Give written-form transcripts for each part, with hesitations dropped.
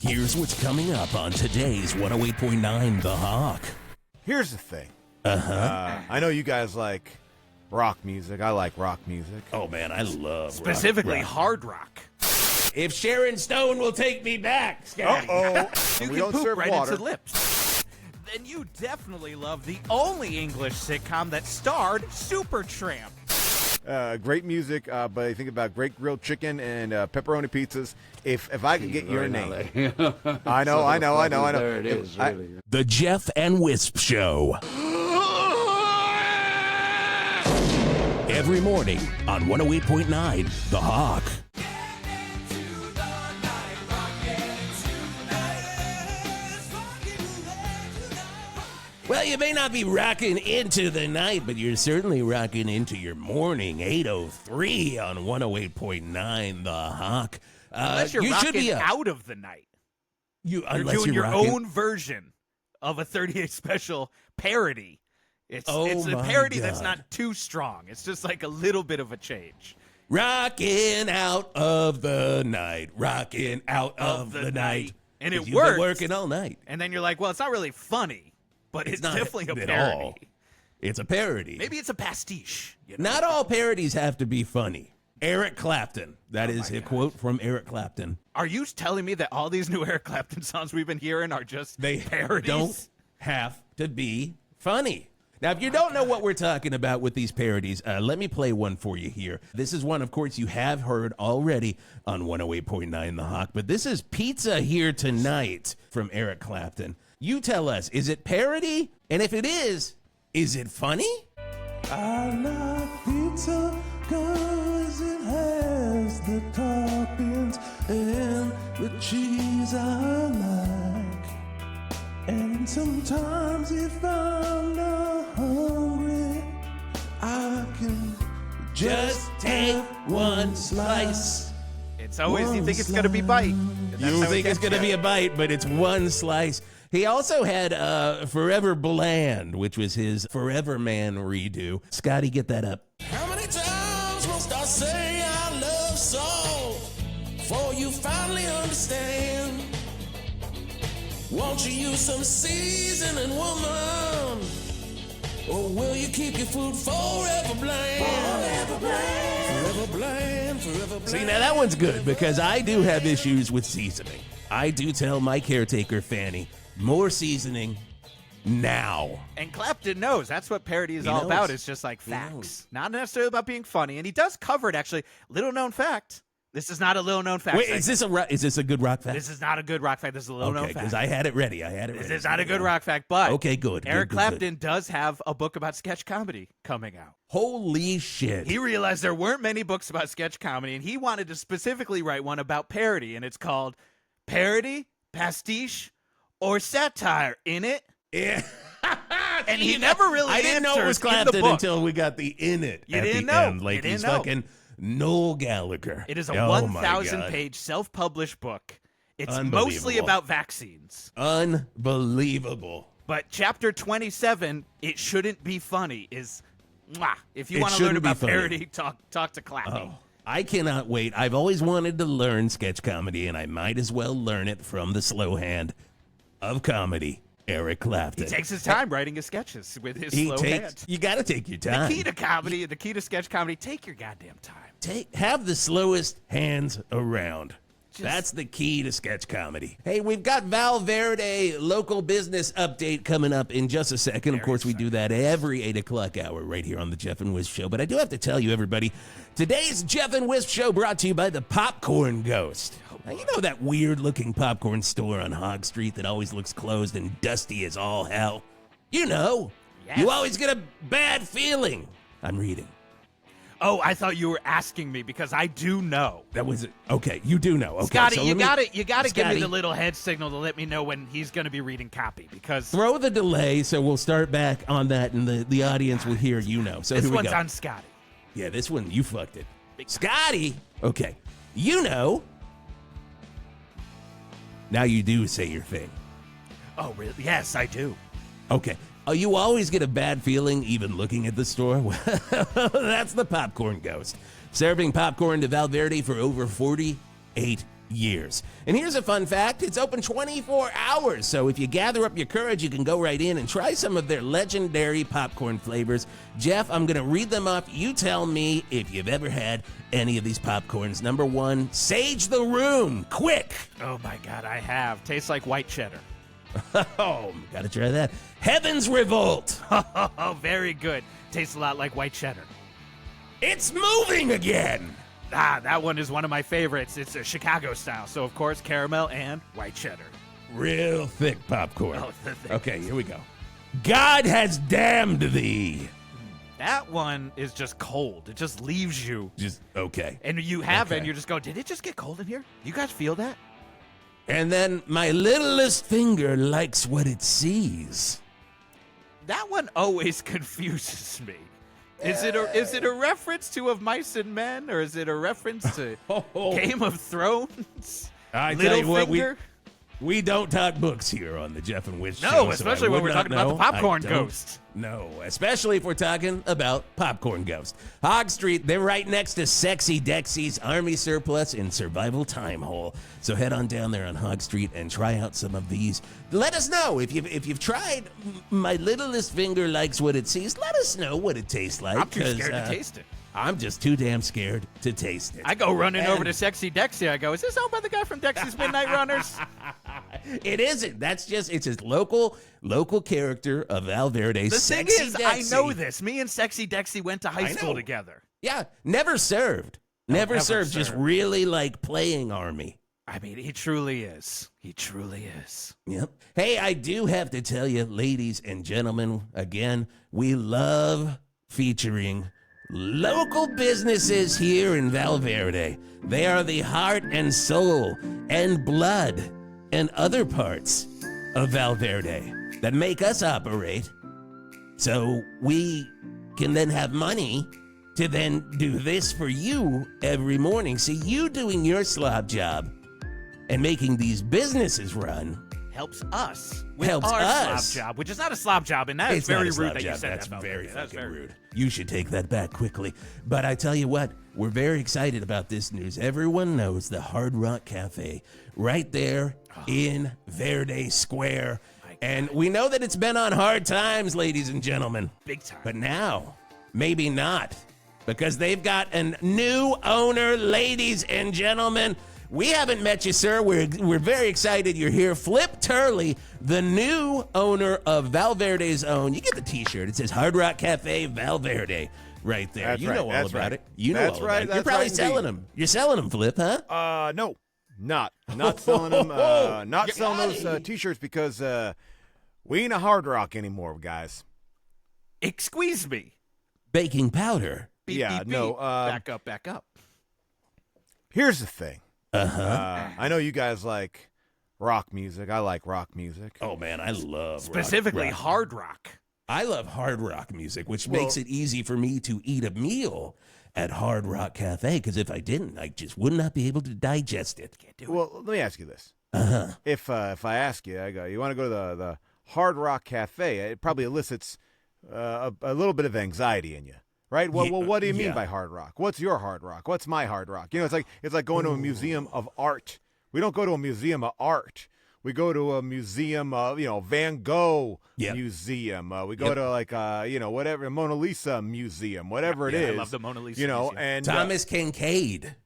Here's what's coming up on today's 108.9 The Hawk. Here's the thing. I know you guys like rock music. I like rock music. Oh, man, I love specifically rock. hard rock. If Sharon Stone will take me back, Scotty. You We can don't poop serve right water. into lips. Then you definitely love the only English sitcom that starred Supertramp. Great music, but I think about great grilled chicken and pepperoni pizzas. If I could get your name. I know. There it is, really. The Geoff and Whisp Show. Every morning on 108.9 The Hawk. Well, you may not be rocking into the night, but you're certainly rocking into your morning. 8:03 on 108.9 The Hawk. Unless you're you rocking should be out of the night. You're unless doing your rocking- own version of a 38 special parody. It's a my parody God. that's not too strong. It's just like a little bit of a change. Rocking out of the night. Rocking out of the night. And it 'Cause you've works. been working all night. And then you're like, well, it's not really funny, but it's not definitely a at parody. all. It's a parody. Maybe it's a pastiche. You know? Not all parodies have to be funny. Eric Clapton. That is a quote from Eric Clapton. Are you telling me that all these new Eric Clapton songs we've been hearing are just They parodies? don't have to be funny. Now, if you don't know what we're talking about with these parodies, let me play one for you here. This is one, of course, you have heard already on 108.9 The Hawk, but this is Pizza Here Tonight from Eric Clapton. You tell us, is it parody? And if it is it funny? I like pizza 'cause it has the toppings and the cheese I like. And sometimes if I'm not hungry, I can Just take one slice. It's always you think it's going to be bite. You think it's going to be a bite, but it's one slice. He also had Forever Bland, which was his Forever Man redo. Scotty, get that up. How many times must I say I love so before you finally understand? Won't you use some seasoning, woman? Or will you keep your food forever bland? Forever bland. Forever bland. Forever bland. See, now that one's good because I do have issues with seasoning. I do tell my caretaker, Fanny, more seasoning now. And Clapton knows. That's what parody is He all knows. about. It's just like He facts. knows. Not necessarily about being funny. And he does cover it, actually. Little known fact. This is not a little known fact. Wait, segment. is this a good rock fact? This is not a good rock fact. This is a little known Okay, fact. because I had it ready. This is not a good rock fact, but Okay, good. Eric good. Clapton does have a book about sketch comedy coming out. Holy shit. He realized there weren't many books about sketch comedy, and he wanted to specifically write one about parody, and it's called Parody, Pastiche, or Satire in it. Yeah. And he never really I didn't know it was answers in the Clapton book. until we got the in it You at didn't the know. end. Like You didn't he's know. fucking Noel Gallagher. It is a Oh my God. 1,000-page self-published book. It's Unbelievable. mostly about vaccines. Unbelievable. But chapter 27, It Shouldn't Be Funny, is mwah. If you It want to learn shouldn't be about funny. parody, talk to Clappy. Oh, I cannot wait. I've always wanted to learn sketch comedy, and I might as well learn it from the slow hand of comedy, Eric Clapton. He takes his time writing his sketches with his slow hand. You got to take your The time. key to comedy, the key to sketch comedy, take your goddamn time. Have the slowest hands around. That's the key to sketch comedy. Hey, we've got Val Verde local business update coming up in just a second. Of course, we do that every 8 o'clock hour right here on the Geoff and Whisp Show. But I do have to tell you, everybody, today's Geoff and Whisp Show brought to you by the Popcorn Ghost. Now, you know that weird-looking popcorn store on Hog Street that always looks closed and dusty as all hell? You know. Yes. You always get a bad feeling. I'm reading. Oh, I thought you were asking me because I do know. That was it. Okay, you do know. Okay, Scotty, so you let me- gotta give me Scotty, the little head signal to let me know when he's gonna be reading copy because throw the delay, so we'll start back on that, and the audience will hear you know. So this here we one's go. on Scotty. Yeah, this one, you fucked it. Big time. Scotty! Okay, you know. Now you do say your thing. Oh, really? Yes, I do. Okay. Oh, you always get a bad feeling even looking at the store? Well, that's the Popcorn Ghost. Serving popcorn to Val Verde for over 48 years. And here's a fun fact. It's open 24 hours. So if you gather up your courage, you can go right in and try some of their legendary popcorn flavors. Geoff, I'm going to read them off. You tell me if you've ever had any of these popcorns. Number 1, Sage the Room. Quick. Oh, my God, I have. Tastes like white cheddar. Oh, got to try that. Heaven's Revolt. Oh, very good. Tastes a lot like white cheddar. It's moving again. Ah, that one is one of my favorites. It's a Chicago style, so of course caramel and white cheddar. Real thick popcorn. Oh, the thick. Okay, here we go. God has damned thee. That one is just cold. It just leaves you. Just okay. And you have it, Okay. and you're just going, did it just get cold in here? You guys feel that? And then my littlest finger likes what it sees. That one always confuses me. Is it a reference to Of Mice and Men, or is it a reference to Game of Thrones? I tell you what, Littlefinger? we don't talk books here on the Geoff and Whisp Show. No, so especially I when would we're not talking about the know. popcorn I don't ghost. No, especially if we're talking about Popcorn Ghost. Hog Street, they're right next to Sexy Dexy's Army Surplus in Survival Time Hole. So head on down there on Hog Street and try out some of these. Let us know if you've tried My Littlest Finger Likes What It Sees. Let us know what it tastes like. I'm too scared to taste it. I'm just too damn scared to taste it. I go running over And- to Sexy Dexy. I go, is this owned by the guy from Dexy's Midnight Runners? It isn't. That's just, it's his local character of Val Verde. The thing Sexy is, Dexy. I know this. Me and Sexy Dexy went to high I school know. together. Yeah, never served. Never never served. Just served. really like playing Army. I mean, he truly is. He truly is. Yep. Hey, I do have to tell you, ladies and gentlemen, again, we love featuring local businesses here in Val Verde. They are the heart and soul and blood and other parts of Val Verde that make us operate. So we can then have money to then do this for you every morning. See, you doing your slob job and making these businesses run. Helps us with Helps our us. slob job, which is not a slob job, and that is It's not very a slob rude that job. you said That's that. Val very Verde. That's fucking very rude. You should take that back quickly. But I tell you what, we're very excited about this news. Everyone knows the Hard Rock Cafe right there in Verde Square. And we know that it's been on hard times, ladies and gentlemen. Big time. But now, maybe not. Because they've got a new owner, ladies and gentlemen. We haven't met you, sir. We're very excited you're here. Flip Turley, the new owner of Val Verde's own. You get the T-shirt. It says Hard Rock Cafe Val Verde right there. That's you right. know all That's about right. it. You know That's all right. about it. You're That's probably right selling indeed. them. You're selling them, Flip, huh? No, not selling them. Not selling those T-shirts because we ain't a Hard Rock anymore, guys. Excuse me. Baking powder. Beep, Yeah, beep, no, beep. Back up, back up. Here's the thing. Uh-huh. I know you guys like rock music. I like rock music. Oh, man, I love Specifically, rock. hard rock. I love hard rock music, which Well- makes it easy for me to eat a meal at Hard Rock Cafe, because if I didn't, I just would not be able to digest it. Can't do it. Well, let me ask you this. Uh-huh. If I ask you, I go, you want to go to the Hard Rock Cafe, it probably elicits a little bit of anxiety in you. Right? Well, what do you mean yeah. by hard rock? What's your hard rock? What's my hard rock? You know, it's like going to a museum of art. We don't go to a museum of art. We go to a museum of, Van Gogh Yep. museum. We go to whatever, Mona Lisa museum, whatever it Yeah, is. I love the Mona Lisa You know, museum. and Thomas Kincaid.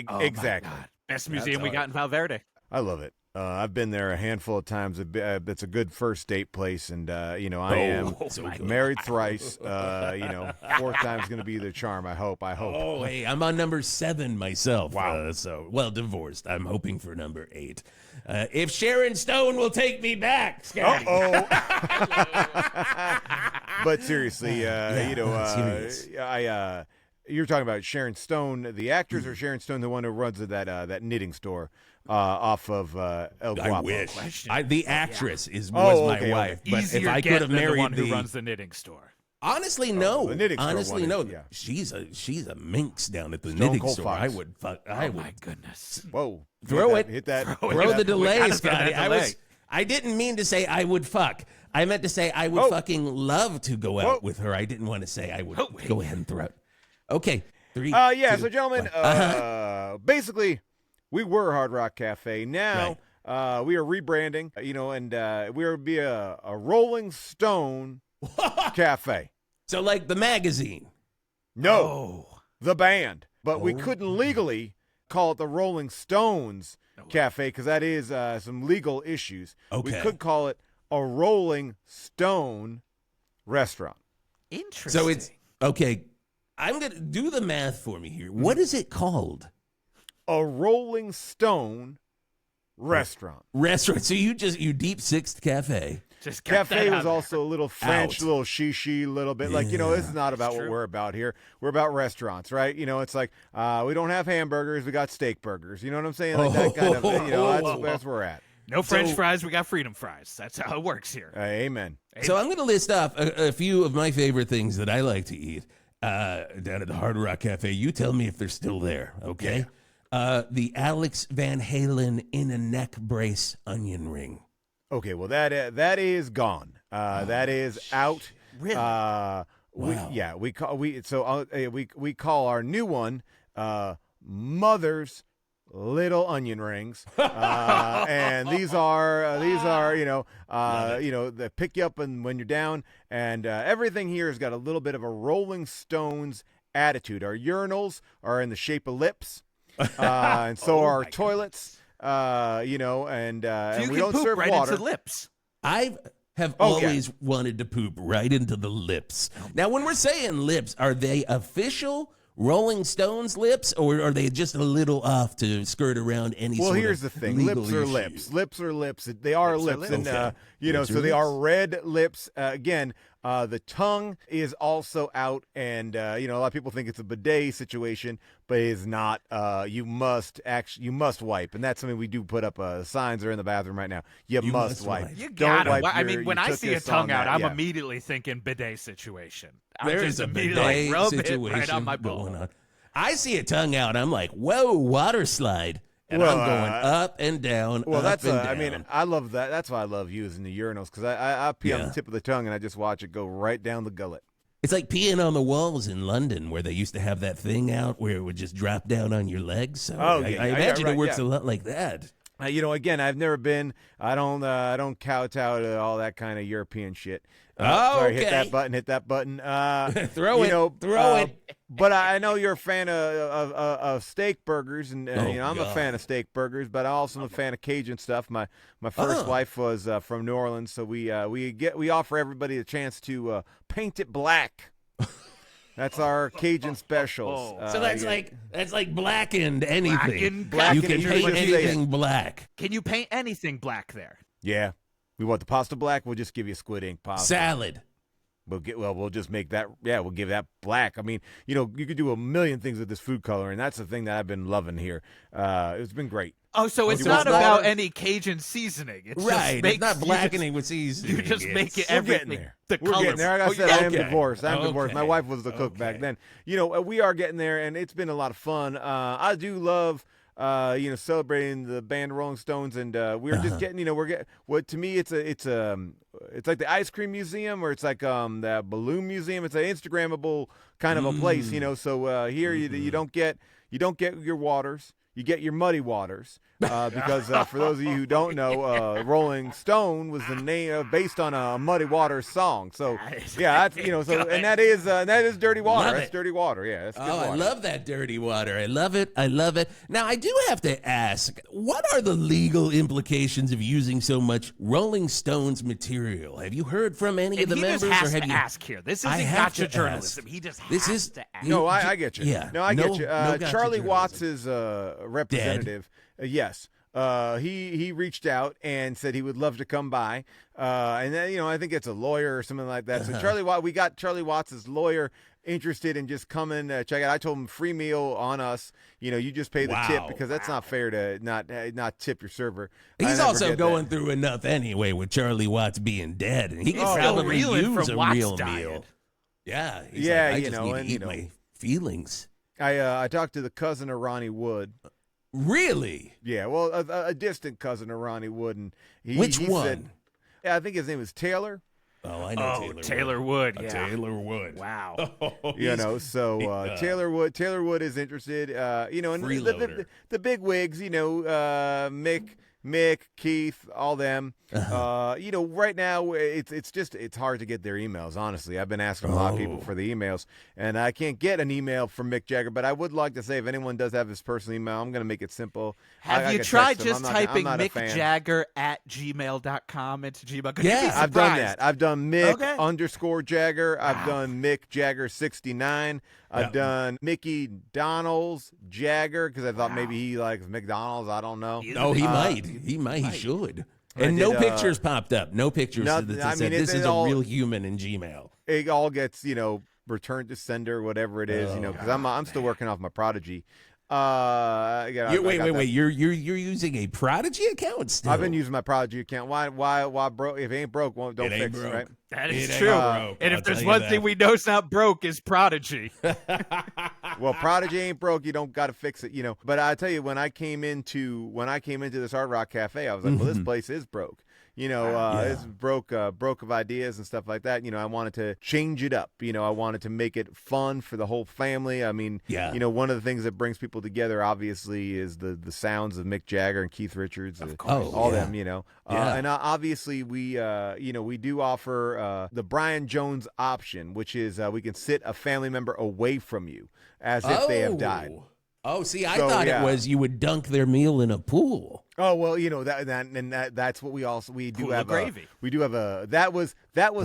Oh, exactly. My God. Best museum we all got in Val Verde. I love it. I've been there a handful of times. It's a good first date place, and I am so good. married thrice. Fourth time's going to be the charm. I hope. Oh, hey, I'm on number 7 myself. Wow. Divorced. I'm hoping for number 8. If Sharon Stone will take me back, Scotty. But seriously, serious. you're talking about Sharon Stone, the actress, or Sharon Stone, the one who runs that knitting store off of El Guapo? I wish. Question. The actress was okay, my wife. But Easier if I get could have than the married one who runs the knitting store. Honestly, no. the knitting store Honestly, one no. is, yeah. She's a minx down at the Stone knitting Cold store. Fox. I would fuck. I Oh, would my goodness. Whoa! Throw Hit that. throw the delay, gotta throw Scotty. that delay. I didn't mean to say I would fuck. I meant to say I would Whoa. fucking love to go out Whoa. with her. I didn't want to say I would Oh, wait. go ahead and throw it. Okay. 3. Yeah, 2, so gentlemen, 1. basically, We were Hard Rock Cafe. Now we are rebranding, and we will be a Rolling Stone Cafe. So like the magazine. No, the band. But we couldn't legally call it the Rolling Stones Cafe because that is some legal issues. Okay. We could call it a Rolling Stone Restaurant. Interesting. So it's, okay, I'm going to do the math for me here. What is it called? A Rolling Stone Restaurant. Restaurant. So you deep sixed cafe. Just got Cafe that was out also a little French, a little shishi, a little bit. Like, this is not about what we're about here. We're about restaurants, right? It's like we don't have hamburgers. We got steak burgers. You know what I'm saying? Like that kind of, that's where we're at. No French fries, we got freedom fries. That's how it works here. Amen. So I'm going to list off a few of my favorite things that I like to eat down at the Hard Rock Cafe. You tell me if they're still there, okay? Yeah. The Alex Van Halen in a neck brace onion ring. Okay, well that is gone. That is out. Really? Wow. We call our new one Mother's Little Onion Rings, and these are they pick you up when you're down, and everything here has got a little bit of a Rolling Stones attitude. Our urinals are in the shape of lips, and so are our toilets. So and you we can don't poop serve right water. into lips. I have always wanted to poop right into the lips. Now, when we're saying lips, are they official Rolling Stones lips, or are they just a little off to skirt around any Well, sort here's of the thing. legal Lips are issue? lips. Lips are lips. They are lips. And, Okay. Lips so are they are lips. red lips. Again, the tongue is also out. And, a lot of people think it's a bidet situation, but it is not. You must wipe. And that's something we do put up. Signs are in the bathroom right now. You must wipe. You Don't gotta. wipe I your- mean, when your I see a tuchus tongue on out, that, I'm yeah. immediately thinking bidet situation. I'm There just is a immediately bidet rub situation it right on my going ball. on. I see a tongue out. I'm like, whoa, water slide. And Well, I'm going up and down. Well, up that's and I down. mean, I love that. That's why I love using the urinals because I pee on Yeah. the tip of the tongue and I just watch it go right down the gullet. It's like peeing on the walls in London where they used to have that thing out where it would just drop down on your legs. So Oh, I yeah, imagine right, it works yeah. a lot like that. Again, I've never been. I don't kowtow to all that kind of European shit. Oh, sorry, okay. hit that button. Throw it. But I know you're a fan of steak burgers, and I'm a God. fan of steak burgers. But I also am a fan of Cajun stuff. My first wife was from New Orleans, so we offer everybody a chance to paint it black. That's our Cajun specials. So that's like blackened anything. Blackened You can usually paint just say anything black. Can you paint anything black there? Yeah. We want the pasta black. We'll just give you squid ink pasta. Salad. We'll just make that. Yeah, we'll give that black. I mean, you could do a million things with this food color, and that's the thing that I've been loving here. It's been great. Oh, so it's You not want about water? any Cajun seasoning. It's Right. Just It's not blackening with seasoning. You just make it We're everything. getting there. The We're color. getting there. Like I said, I am okay. divorced. I'm divorced. My Okay. wife was the cook back then. We are getting there, and it's been a lot of fun. I do love, celebrating the band Rolling Stones, and we're just getting, to me, it's like the ice cream museum, or it's like the balloon museum. It's an Instagrammable kind of a place, So here you don't get your waters. You get your muddy waters because for those of you who don't know, Rolling Stone was the name based on a Muddy Waters song. So yeah, that's and that is dirty water. Love That's it. dirty water. Yeah, that's good water. I love that dirty water. I love it. Now, I do have to ask, what are the legal implications of using so much Rolling Stones material? Have you heard from any of And the he members? just has or have to you ask here. This I isn't have gotcha to journalism. ask. He just This has is to ask. No, I get you. Yeah. No, I get you. gotcha Charlie journalism. Watts is representative. Yes. He reached out and said he would love to come by. And then, I think it's a lawyer or something like that. So we got Charlie Watts' lawyer interested in just coming check it out. I told him free meal on us. You just pay the tip because that's not fair to not tip your server. He's I never also get going that. through enough anyway with Charlie Watts being dead, and he could He's still probably reeling use from a Watts real dying. meal. Yeah, he's Yeah, like, I you just know, need to and, eat you know. my feelings. I talked to the cousin of Ronnie Wood. Really? Yeah, well, a distant cousin of Ronnie Wood, and Which he one? said, I think his name is Taylor. Oh, I know Taylor Wood. Yeah. Taylor Wood. Wow. So Taylor Wood is interested. And the big wigs, Mick, Keith, all them. Right now it's hard to get their emails. Honestly, I've been asking a lot of people for the emails, and I can't get an email from Mick Jagger. But I would like to say, if anyone does have his personal email, I'm going to make it simple. Have you tried just typing mickjagger@gmail.com into Gmail? Yeah, I've done that. I've done Mick_Jagger. I've done Mick Jagger 69. I've done Mickey Donalds Jagger because I thought maybe he likes McDonald's. I don't know. No, he might. He should. And no pictures popped up. No pictures that said this is a real human in Gmail. It all gets, returned to sender, whatever it is, because I'm still working off my Prodigy. Wait. You're using a Prodigy account still? I've been using my Prodigy account. Why broke? If it ain't broke, don't fix it, right? That is true. And if there's one thing we know is not broke, is Prodigy. Well, Prodigy ain't broke. You don't got to fix it, But I tell you, when I came into this Hard Rock Cafe, I was like, well, this place is broke. It's broke of ideas and stuff like that. I wanted to change it up. I wanted to make it fun for the whole family. I mean, one of the things that brings people together, obviously, is the sounds of Mick Jagger and Keith Richards, all them. And obviously, we do offer the Brian Jones option, which is we can sit a family member away from you as if they have died. Oh, see, I thought it was you would dunk their meal in a pool. Oh well, that's what we do have gravy. We do have that was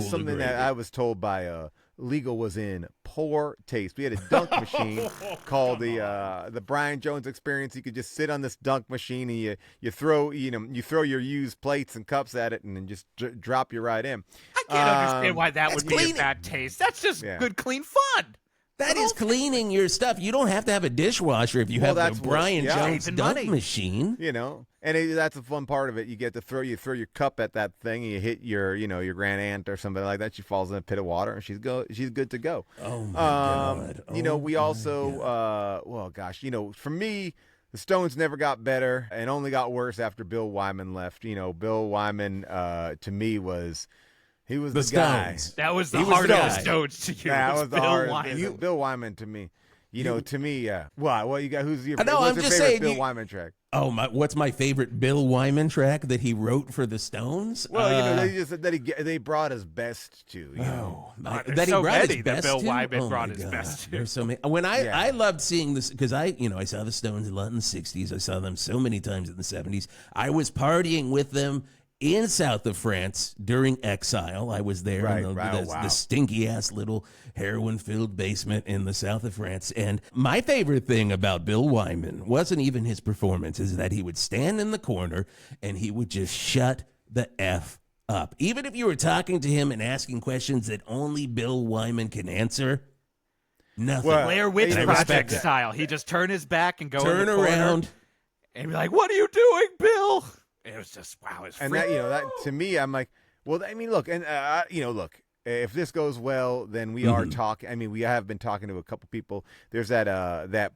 something that I was told by legal was in poor taste. We had a dunk machine called the Brian Jones Experience. You could just sit on this dunk machine and you throw your used plates and cups at it and then just drop you right in. I can't understand why that would be a bad taste. That's just good, clean fun. That is cleaning your stuff. You don't have to have a dishwasher if you have the Brian Jones dunk machine. And that's the fun part of it. You get to throw your cup at that thing, and you hit your grand aunt or somebody like that. She falls in a pit of water, and she's good to go. Oh my God! We also, for me, the Stones never got better and only got worse after Bill Wyman left. Bill Wyman to me was. He was the guy. That was the hardest Stones to you. That was the Bill Wyman. Bill Wyman to me. To me, Why? Well, you got who's your? No, what's I'm your just favorite saying. Bill Wyman track. Oh my! What's my favorite Bill Wyman track that he wrote for the Stones? Well, they just said that they brought his best to. That he brought his best Bill to? Wyman brought his best to. There's so many. When I loved seeing this because I saw the Stones a lot in the '60s. I saw them so many times in the '70s. I was partying with them in south of France during exile. I was there in the stinky-ass little heroin-filled basement in the south of France. And my favorite thing about Bill Wyman wasn't even his performance, is that he would stand in the corner and he would just shut the F up. Even if you were talking to him and asking questions that only Bill Wyman can answer, nothing. Blair Witch Project style. He just turn his back and turn around and be like, "What are you doing, Bill?" It was just It's and that to me, I'm like, well, I mean, look, and look, if this goes well, then we are talking. I mean, we have been talking to a couple people. There's that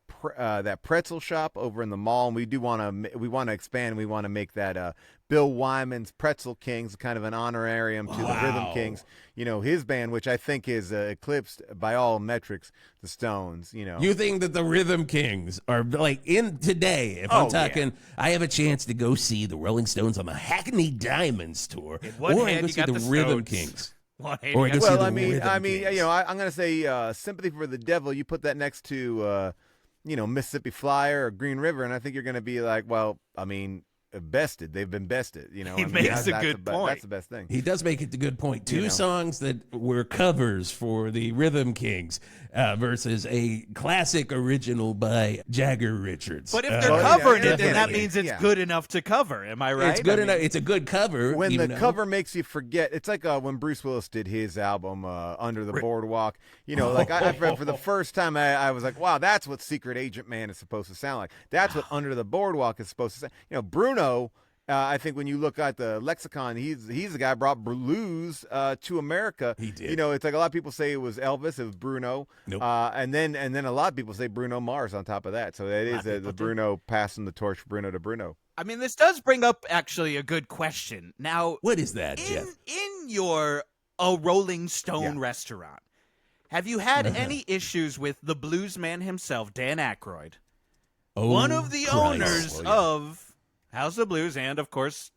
pretzel shop over in the mall, and we want to expand. We want to make that Bill Wyman's Pretzel Kings kind of an honorarium to the Rhythm Kings. His band, which I think is eclipsed by all metrics, the Stones. You think that the Rhythm Kings are like in today? If I'm talking, I have a chance to go see the Rolling Stones on the Hackney Diamonds tour, or I go see the Rhythm Kings. I'm going to say Sympathy for the Devil. You put that next to, Mississippi Flyer or Green River, and I think you're going to be like, well, I mean, bested. They've been bested. He makes a good point. That's the best thing. He does make it a good point. Two songs that were covers for the Rhythm Kings versus a classic original by Jagger Richards. But if they're covering it, then that means it's good enough to cover. Am I right? It's good enough. It's a good cover. When the cover makes you forget, it's like when Bruce Willis did his album Under the Boardwalk. For the first time, I was like, wow, that's what Secret Agent Man is supposed to sound like. That's what Under the Boardwalk is supposed to sound. Bruno. I think when you look at the lexicon, he's the guy who brought blues to America. He did. It's like a lot of people say it was Elvis, it was Bruno, nope. and then a lot of people say Bruno Mars on top of that. So that is the Bruno passing the torch from Bruno to Bruno. I mean, this does bring up actually a good question. Now, what is that, Jeff? In your a Rolling Stone restaurant. Have you had Uh-huh. any issues with the blues man himself, Dan Aykroyd? Oh, One of the Christ. owners of House of Blues and, of course,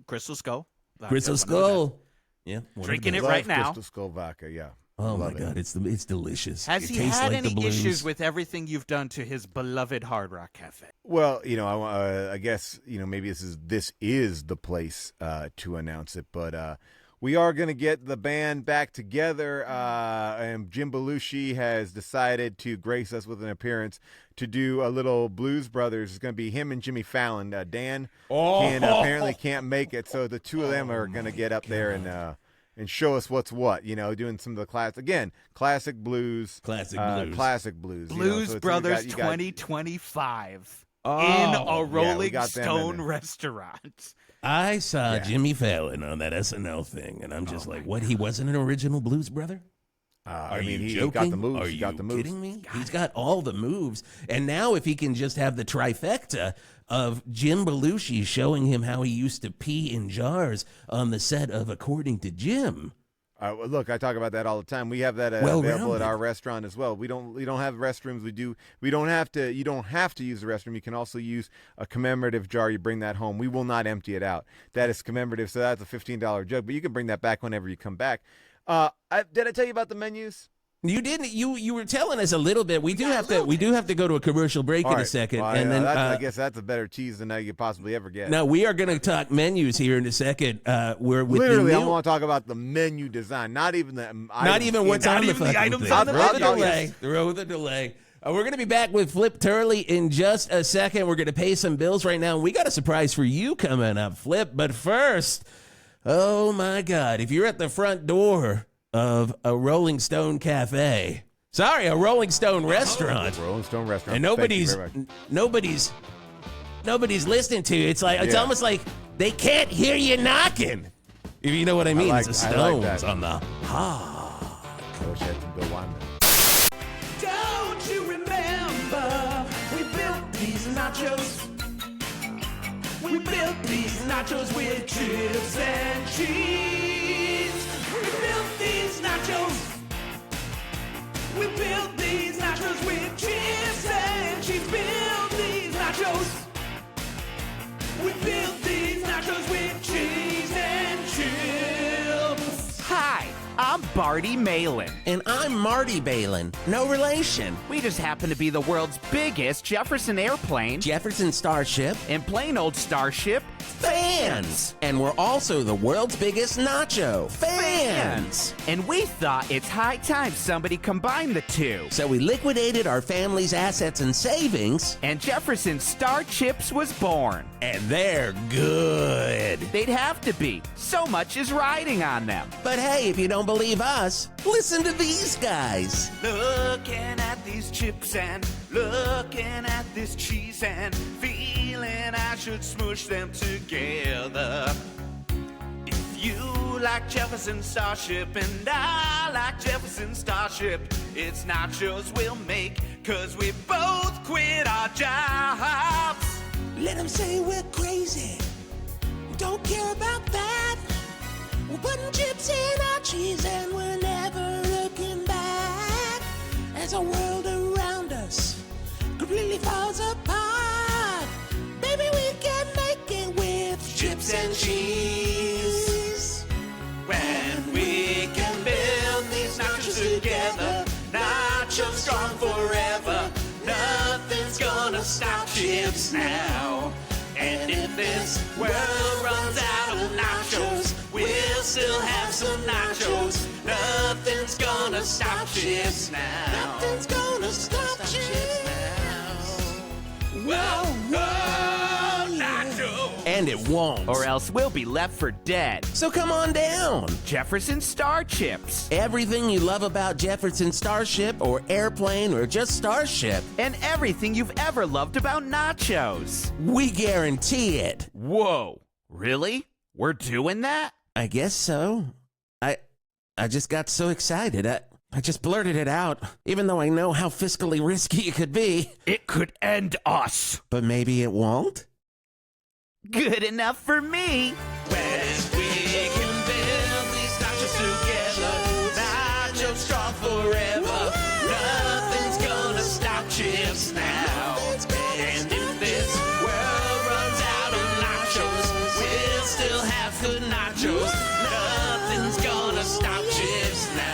Crystal Skull. Crystal Skull. Yeah. Drinking it Love right now. Crystal Skull vodka, yeah. Oh, my Love it. God. It's delicious. Has it he tastes had like the any blues. issues with everything you've done to his beloved Hard Rock Cafe? Well, I guess, maybe this is the place to announce it, but we are going to get the band back together, and Jim Belushi has decided to grace us with an appearance to do a little Blues Brothers. It's going to be him and Jimmy Fallon. Dan apparently can't make it, so the two of them are going to get up there and show us what's what, doing some of the classic blues. Classic blues. Blues So Brothers you got 2025 in a Rolling got them in Stone there. restaurant. I saw Jimmy Fallon on that SNL thing, and I'm just like, what? He wasn't an original blues brother? Are you he joking? got the moves. Are He you got the moves. kidding me? He's got all the moves. And now if he can just have the trifecta of Jim Belushi showing him how he used to pee in jars on the set of According to Jim. Look, I talk about that all the time. We have that available at our restaurant as well. We don't have restrooms. We don't have to. You don't have to use the restroom. You can also use a commemorative jar. You bring that home. We will not empty it out. That is commemorative, so that's a $15 jug. But you can bring that back whenever you come back. Did I tell you about the menus? You didn't. You were telling us a little bit. We do have to go to a commercial break in a second, Well, and then I guess that's a better tease than you could possibly ever get. now we are going to talk menus here in a second. We're with Literally, the I want to talk about the menu design, not even the not even what's on the even the fucking items thing. on the Throw the menu. delay. Throw the delay. We're going to be back with Flip Turley in just a second. We're going to pay some bills right now. We got a surprise for you coming up, Flip. But first, oh my God, if you're at the front door of a Rolling Stone cafe. Sorry, a Rolling Stone restaurant. Rolling Stone restaurant. And Thank you very much. nobody's listening to you. It's almost like they can't hear you knocking. If you know what I mean. like- It's the I like Stones that. on the I wish I had some Bill Wyman. Don't you remember we built these nachos? We built these nachos with chips and cheese. We built these nachos. We built these nachos with chips and cheese. Built these nachos. We built these nachos with cheese and chips. Hi, I'm Barty Malin. And I'm Marty Balin. No relation. We just happen to be the world's biggest Jefferson airplane Jefferson Starship. and plain old Starship Fans. And we're also the world's biggest nacho. Fans. And we thought it's high time somebody combined the two. So we liquidated our family's assets and savings. And Jefferson Star Chips was born. And they're good. They'd have to be. So much is riding on them. But hey, if you don't believe us, listen to these guys. Looking at these chips and looking at this cheese and feeling I should smush them together. If you like Jefferson Starship and I like Jefferson Starship, it's nachos we'll make, 'cause we both quit our jobs. Let them say we're crazy. Don't care about that. We're putting chips in our cheese and we're never looking back. As the world around us completely falls apart, baby, we can make it with chips and cheese. When we can build these nachos together, nachos strong forever. Nothing's gonna stop chips now. And if this world runs out of nachos, we'll still have some nachos. Nothing's gonna stop chips now. Nothing's gonna stop chips Whoa, whoa, nachos. And it won't. Or else we'll be left for dead. So come on down. Jefferson Star Chips. Everything you love about Jefferson Starship or Airplane or just Starship, And everything you've ever loved about nachos. we guarantee it. Whoa, really? We're doing that? I guess so. I just got so excited. I just blurted it out, even though I know how fiscally risky it could be. It could end us. But maybe it won't? Good enough for me. When we can build these nachos together. nachos. Nothing's gonna stop chips now.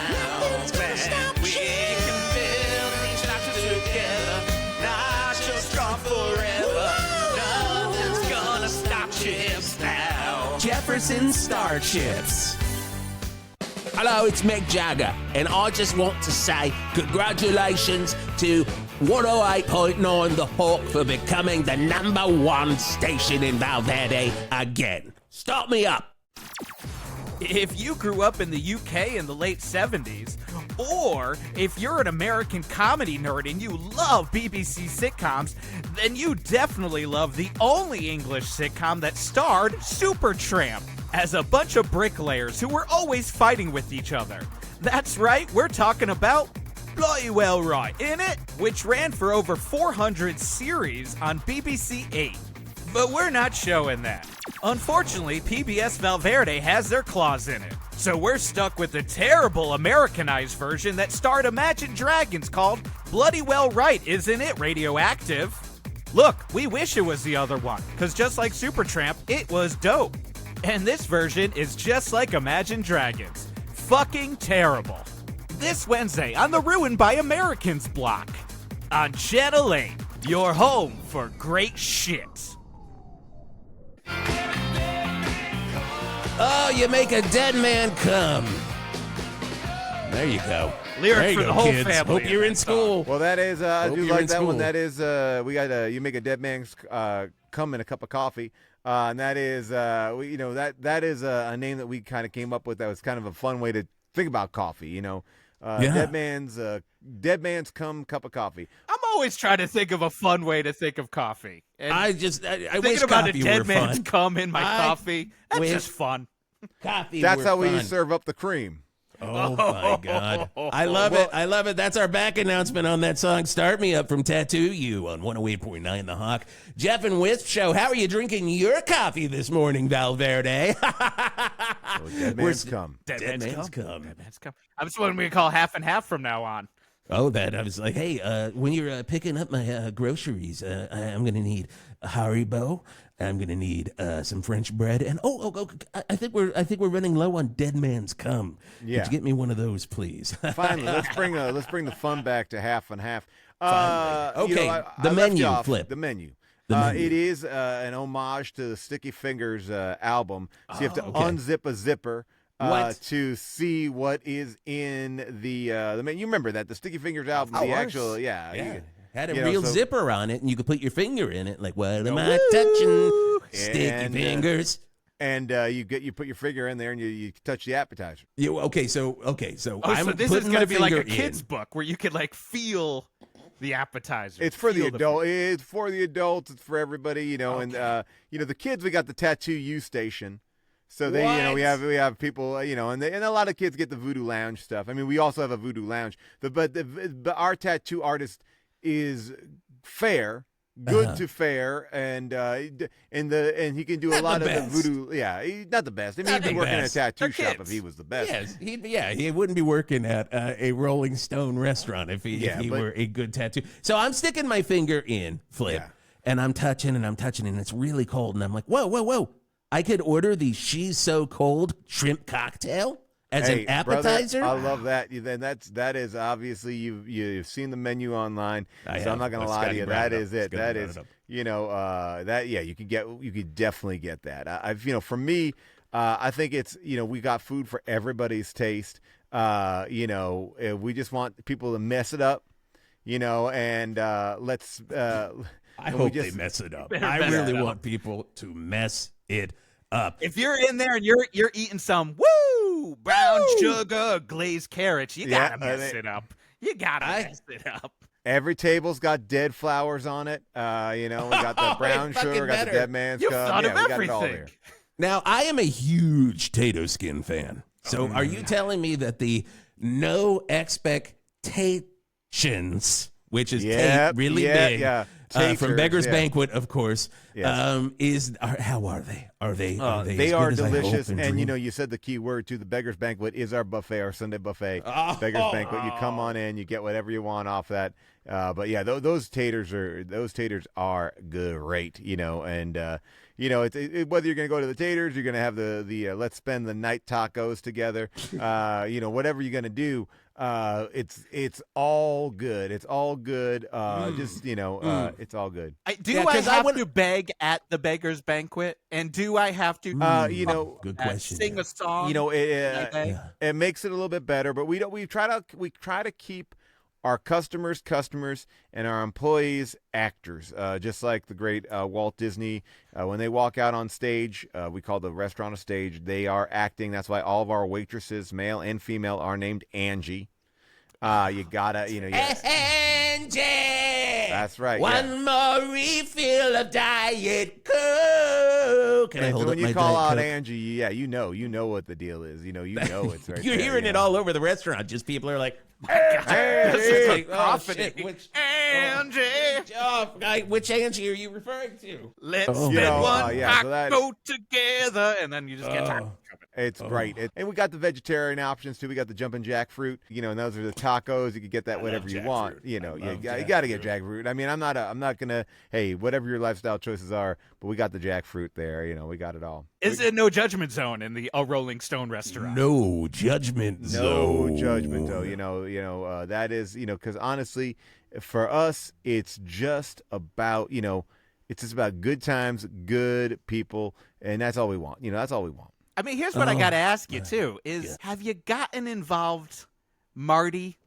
Man, we can build these nachos together. Nachos strong forever. Nothing's gonna stop chips now. Jefferson Starships. Hello, it's Mick Jagger, and I just want to say congratulations to 108.9 The Hawk for becoming the #1 station in Val Verde again. Start me up. If you grew up in the UK in the late 70s, or if you're an American comedy nerd and you love BBC sitcoms, then you definitely love the only English sitcom that starred Supertramp as a bunch of bricklayers who were always fighting with each other. That's right, we're talking about Bloody Well Right, innit? Which ran for over 400 series on BBC 8. But we're not showing that. Unfortunately, PBS Val Verde has their claws in it. So we're stuck with the terrible Americanized version that starred Imagine Dragons called Bloody Well Right, Isn't It Radioactive? Look, we wish it was the other one, because just like Supertramp, it was dope. And this version is just like Imagine Dragons. Fucking terrible. This Wednesday on the Ruined by Americans block. On Channel 8, your home for great shit. Oh, you make a dead man come. There you go. Lyric there you for go, the whole kids. family. Hope you're in school. Well, that is, I Hope do you're like in that one. school. That is, we got you make a dead man's come in a cup of coffee. And that is, that is a name that we kind of came up with. That was kind of a fun way to think about coffee, Yeah. dead man's come cup of coffee. I'm always trying to think of a fun way to think of coffee. And I wish thinking about a coffee dead were man's fun. cum in my coffee, that's wish- just fun. Coffee That's were how we fun. serve up the cream. Oh, my God. I love it. I love it. That's our back announcement on that song, Start Me Up from Tattoo You on 108.9 The Hawk. Geoff and Whisp Show. How are you drinking your coffee this morning, Val Verde? Dead man's come. Dead man's come. Dead man's cum. I'm just what we call half and half from now on. Oh, that. I was like, hey, when you're picking up my groceries, I'm going to need a Haribo. I'm going to need some French bread. And I think we're running low on dead man's cum. Yeah. Could you get me one of those, please? Finally, let's bring the fun back to half and half. Okay, the left menu, you off. Flip. The menu. The menu. It is an homage to the Sticky Fingers album. So you have to unzip a zipper to see what is in the menu. You remember that the Sticky Fingers album, the actual, Had a real zipper on it, and you could put your finger in it. Like, what am I touching? Sticky fingers. And you put your finger in there, and you touch the appetizer. Okay, so Oh, I'm so this is putting going my to be like a finger kid's in. book where you could like feel the appetizer. It's for the Feel adult. It's for the adults. It's for everybody. And the kids. We got the Tattoo You station. So they, we have people, and a lot of kids get the Voodoo Lounge stuff. I mean, we also have a Voodoo Lounge. But our tattoo artist is fair, good to fair, and he can do Not a lot the of best. the voodoo. Yeah, not the best. I mean, Not he'd be the working best. at a tattoo They're shop kids. if he was the best. Yes, he wouldn't be working at a Rolling Stone restaurant if he were a good tattoo. So I'm sticking my finger in, Flip, and I'm touching and it's really cold, and I'm like, whoa. I could order the She's So Cold shrimp cocktail as an appetizer. Brother, I love that. Then that is obviously you've seen the menu online. So I'm not gonna lie to you. That is it. That is you could definitely get that. For me, I think it's we got food for everybody's taste. We just want people to mess it up. And let's. I hope they mess it up. I really want people to mess it up. If you're in there and you're eating some brown sugar glazed carrots, you gotta mess it up. You gotta mess it up. Every table's got dead flowers on it. We got the brown sugar, got the dead man's You've cup. thought of we got it all everything. there. Now, I am a huge Tato Skin fan. So are you telling me that the no expectations, which is Tate really big, from Beggar's Banquet, of course, how are they? Are they They as are good as I hope delicious. and And, dream? you said the key word, too. The Beggar's Banquet is our buffet, our Sunday buffet. Beggar's Banquet. You come on in, you get whatever you want off that. But, yeah, those taters are great, and, whether you're going to go to the Taters, you're going to have the let's spend the night tacos together, whatever you're going to do. It's all good. It's all good. It's all good. I have to beg at the beggar's banquet? And do I have to, good question. Sing a song? It makes it a little bit better, but we try to keep our customers, and our employees, actors. Just like the great Walt Disney, when they walk out on stage, we call the restaurant a stage. They are acting. That's why all of our waitresses, male and female, are named Angie. You gotta, Angie. That's right. One more refill of Diet Coke. Can I hold when up you my call Diet out Coke? Angie, you know what the deal is. You know it's right. You're there, hearing it all over the restaurant. Just people are like, Hey, Angie. Which Angie are you referring to? Let's spend one so go together, and then you just get tired. It's great. And we got the vegetarian options too. We got the jumping jackfruit, and those are the tacos. You can get that whatever you want. You got to get jackfruit. I mean, I'm not gonna. Hey, whatever your lifestyle choices are, but we got the jackfruit there. We got it all. Is there no judgment zone in the Rolling Stone restaurant? No judgment zone. No judgment zone. That is, because honestly, for us, it's just about, it's just about good times, good people, and that's all we want. That's all we want. I mean, here's what I got to ask you, too, is have you gotten involved Marty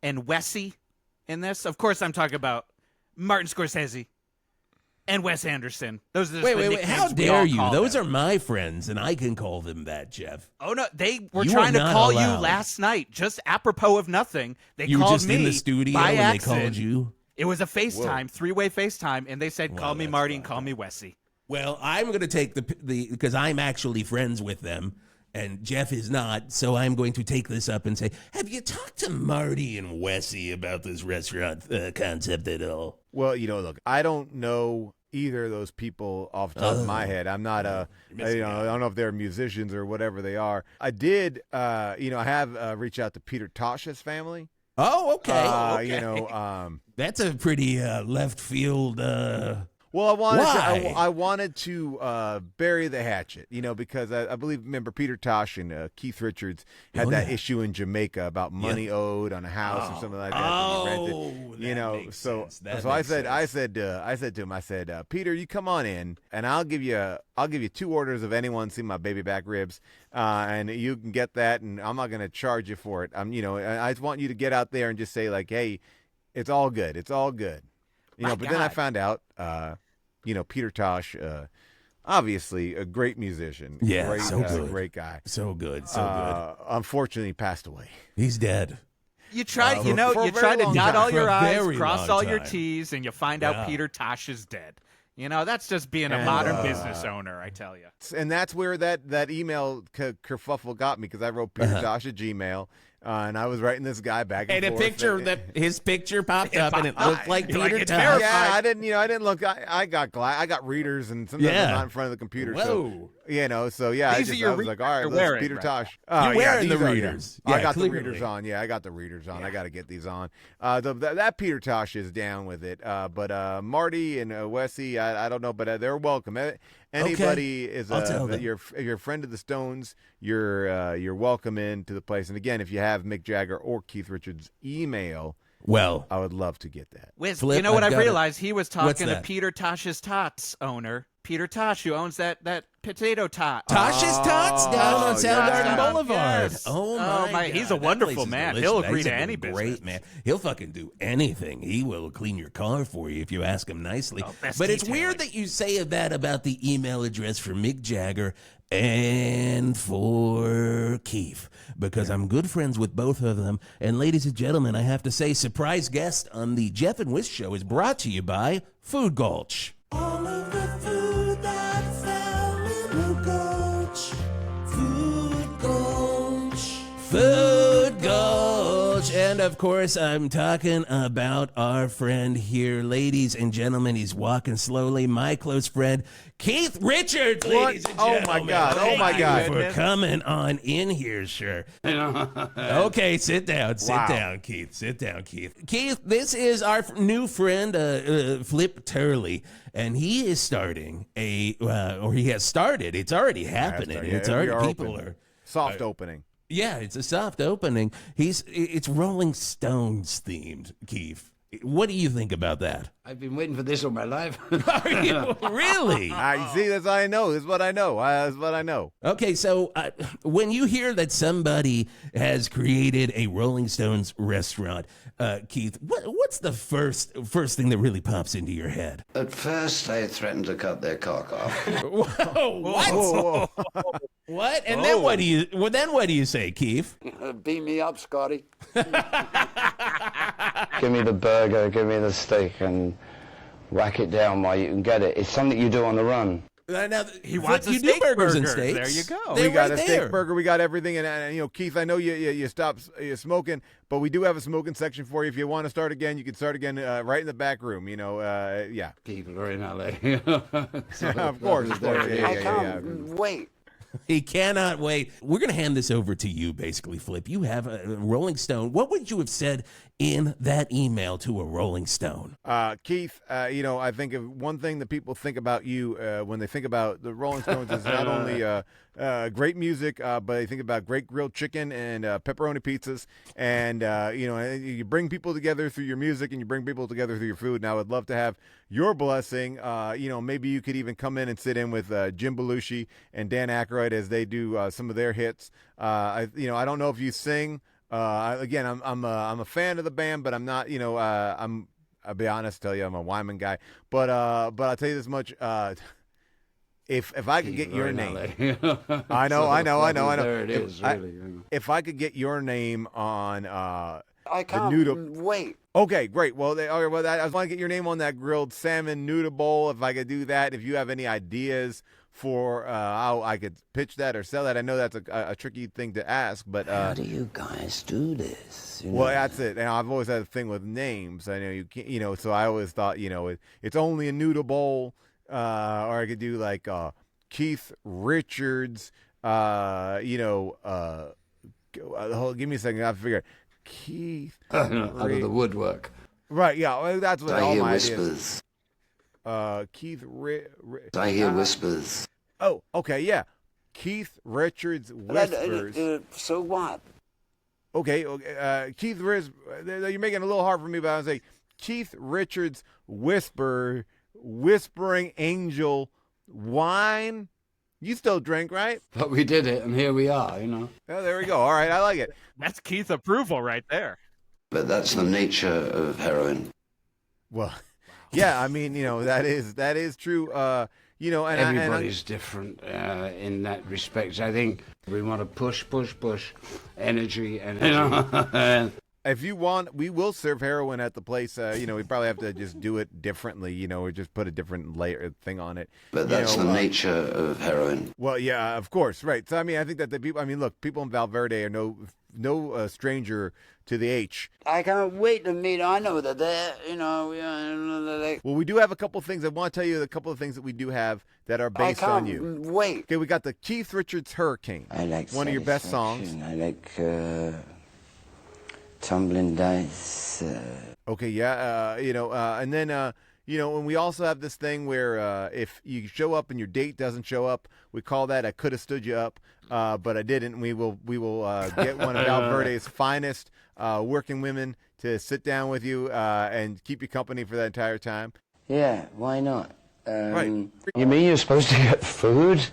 and Wessie in this? Of course, I'm talking about Martin Scorsese and Wes Anderson. Those are wait. How dare you? Those are my friends, and I can call them that, Jeff. Oh, no. They were trying to call you last night, just apropos of nothing. You were just in the studio by and accident. they called you? It was a FaceTime, three-way FaceTime, and they said, call me Marty and call me Wessie. Well, I'm going to take the because I'm actually friends with them, and Jeff is not, so I'm going to take this up and say, have you talked to Marty and Wessie about this restaurant concept at all? Well, look, I don't know either of those people off the top of my head. I'm not I don't know if they're musicians or whatever they are. I did, I have reached out to Peter Tosh's family. Oh, okay. That's a pretty left field. Well, I wanted to bury the hatchet, because I remember Peter Tosh and Keith Richards had that issue in Jamaica about money owed on a house or something like that. I said to him, Peter, you come on in, and I'll give you 2 orders of anyone seen my baby back ribs, and you can get that, and I'm not going to charge you for it. I just want you to get out there and just say like, hey, it's all good, it's all good. But then I found out, Peter Tosh, obviously a great musician. Yeah, great guy. So good. Unfortunately, passed away. He's dead. You tried, you try to dot all your I's, cross all your T's, and you find out Peter Tosh is dead. That's just being a modern business owner, I tell you. And that's where that email kerfuffle got me, because I wrote Peter Tosh at Gmail. And I was writing this guy back and forth. His picture popped up, and it looked like Peter Tosh. Yeah, I didn't look. I got readers, and sometimes I'm not in front of the computer. Whoa. So I was like, all right, let's Peter Tosh. You're wearing the readers. I got the readers on. Yeah, I got the readers on. I got to get these on. That Peter Tosh is down with it. But Marty and Wessie, I don't know, but they're welcome. Anybody is you're a friend of the Stones, you're welcome into the place. And again, if you have Mick Jagger or Keith Richards' email, well, I would love to get that. Flip, you know what I've realized? He was talking to Peter Tosh's Tots owner, Peter Tosh, who owns that potato tot. Tosh's Tots down on Soundgarden Boulevard. Yes. Oh my God. He's a wonderful man. He'll agree to any business. Great man. He'll fucking do anything. He will clean your car for you if you ask him nicely. But it's weird that you say that about the email address for Mick Jagger and for Keith, because I'm good friends with both of them. And ladies and gentlemen, I have to say, surprise guest on the Geoff and Whisp Show is brought to you by Food Gulch. All of the food that fell in the gulch. Food Gulch. Food Gulch. And, of course, I'm talking about our friend here. Ladies and gentlemen, he's walking slowly. My close friend, Keith Richards, ladies and gentlemen. Oh, my God. Oh, my Thank God. you for coming on in here, sure. Okay, sit down. Sit down, Keith. Sit down, Keith. Keith, this is our new friend, Flip Turley. And he is starting or he has started. It's already happening. It's already, people are. Soft opening. Yeah, it's a soft opening. It's Rolling Stones themed, Keith. What do you think about that? I've been waiting for this all my life. Are you really? You see, that's what I know. This is what I know. That's what I know. Okay, so when you hear that somebody has created a Rolling Stones restaurant, Keith, what's the first thing that really pops into your head? At first, they threatened to cut their cock off. Whoa, what? Whoa. What? And then what do you say, Keith? Beam me up, Scotty. Give me the burger, give me the steak, and whack it down while you can get it. It's something you do on the run. Now, He wants a you steak do burgers and burger. steaks. There you go. They're We got right a there. steak burger. We got everything. And Keith, I know you stopped smoking, but we do have a smoking section for you. If you want to start again, you can start again right in the back room. Yeah. People are in LA. Of course. I can't wait. He cannot wait. We're going to hand this over to you, basically, Flip. You have a Rolling Stone. What would you have said in that email to a Rolling Stone? Keith, I think of one thing that people think about you when they think about the Rolling Stones is not only great music, but they think about great grilled chicken and pepperoni pizzas. And, you bring people together through your music and you bring people together through your food. And I would love to have your blessing. Maybe you could even come in and sit in with Jim Belushi and Dan Aykroyd as they do some of their hits. I don't know if you sing. I'm a fan of the band, but I'm not. I'll be honest, tell you, I'm a Wyman guy. But I'll tell you this much. If I could get your name, I know. There it is, really. If I could get your name on I can't wait. Okay, great. Well, I want to get your name on that grilled salmon noodle bowl. If I could do that, if you have any ideas for how I could pitch that or sell that, I know that's a tricky thing to ask, but How do you guys do this? Well, that's it. And I've always had a thing with names. I know you can't, so I always thought, it's only a noodle bowl, or I could do like Keith Richards. Give me a second. I figure Keith out of the woodwork. Right? Yeah, well, that's what I all hear my whispers. ideas. Keith. I hear whispers. Oh, okay, yeah. Keith Richards whispers. So what? Okay, Keith Richards. You're making it a little hard for me, but I would say Keith Richards whispering angel wine. You still drink, right? But we did it, and here we are, Oh, there we go. All right, I like it. That's Keith approval right there. But that's the nature of heroin. Well, yeah, I mean, that is true. And everybody's different in that respect. I think we want to push energy. If you want, we will serve heroin at the place. We probably have to just do it differently, or just put a different layer thing on it. But that's the nature of heroin. Well, yeah, of course, right. So, I think that the people. Look, people in Val Verde are no stranger to the H. I can't wait to meet. I know that they're, Well, we do have a couple of things. I want to tell you a couple of things that we do have that are based on you. Wait. Okay, we got the Keith Richards Hurricane. I like one of your best songs. I like Tumbling Dice. Okay, yeah, and then and we also have this thing where if you show up and your date doesn't show up, we call that I could have stood you up, but I didn't. We will get one of Val Verde's finest working women to sit down with you and keep you company for that entire time. Yeah, why not? Right. You mean you're supposed to get food?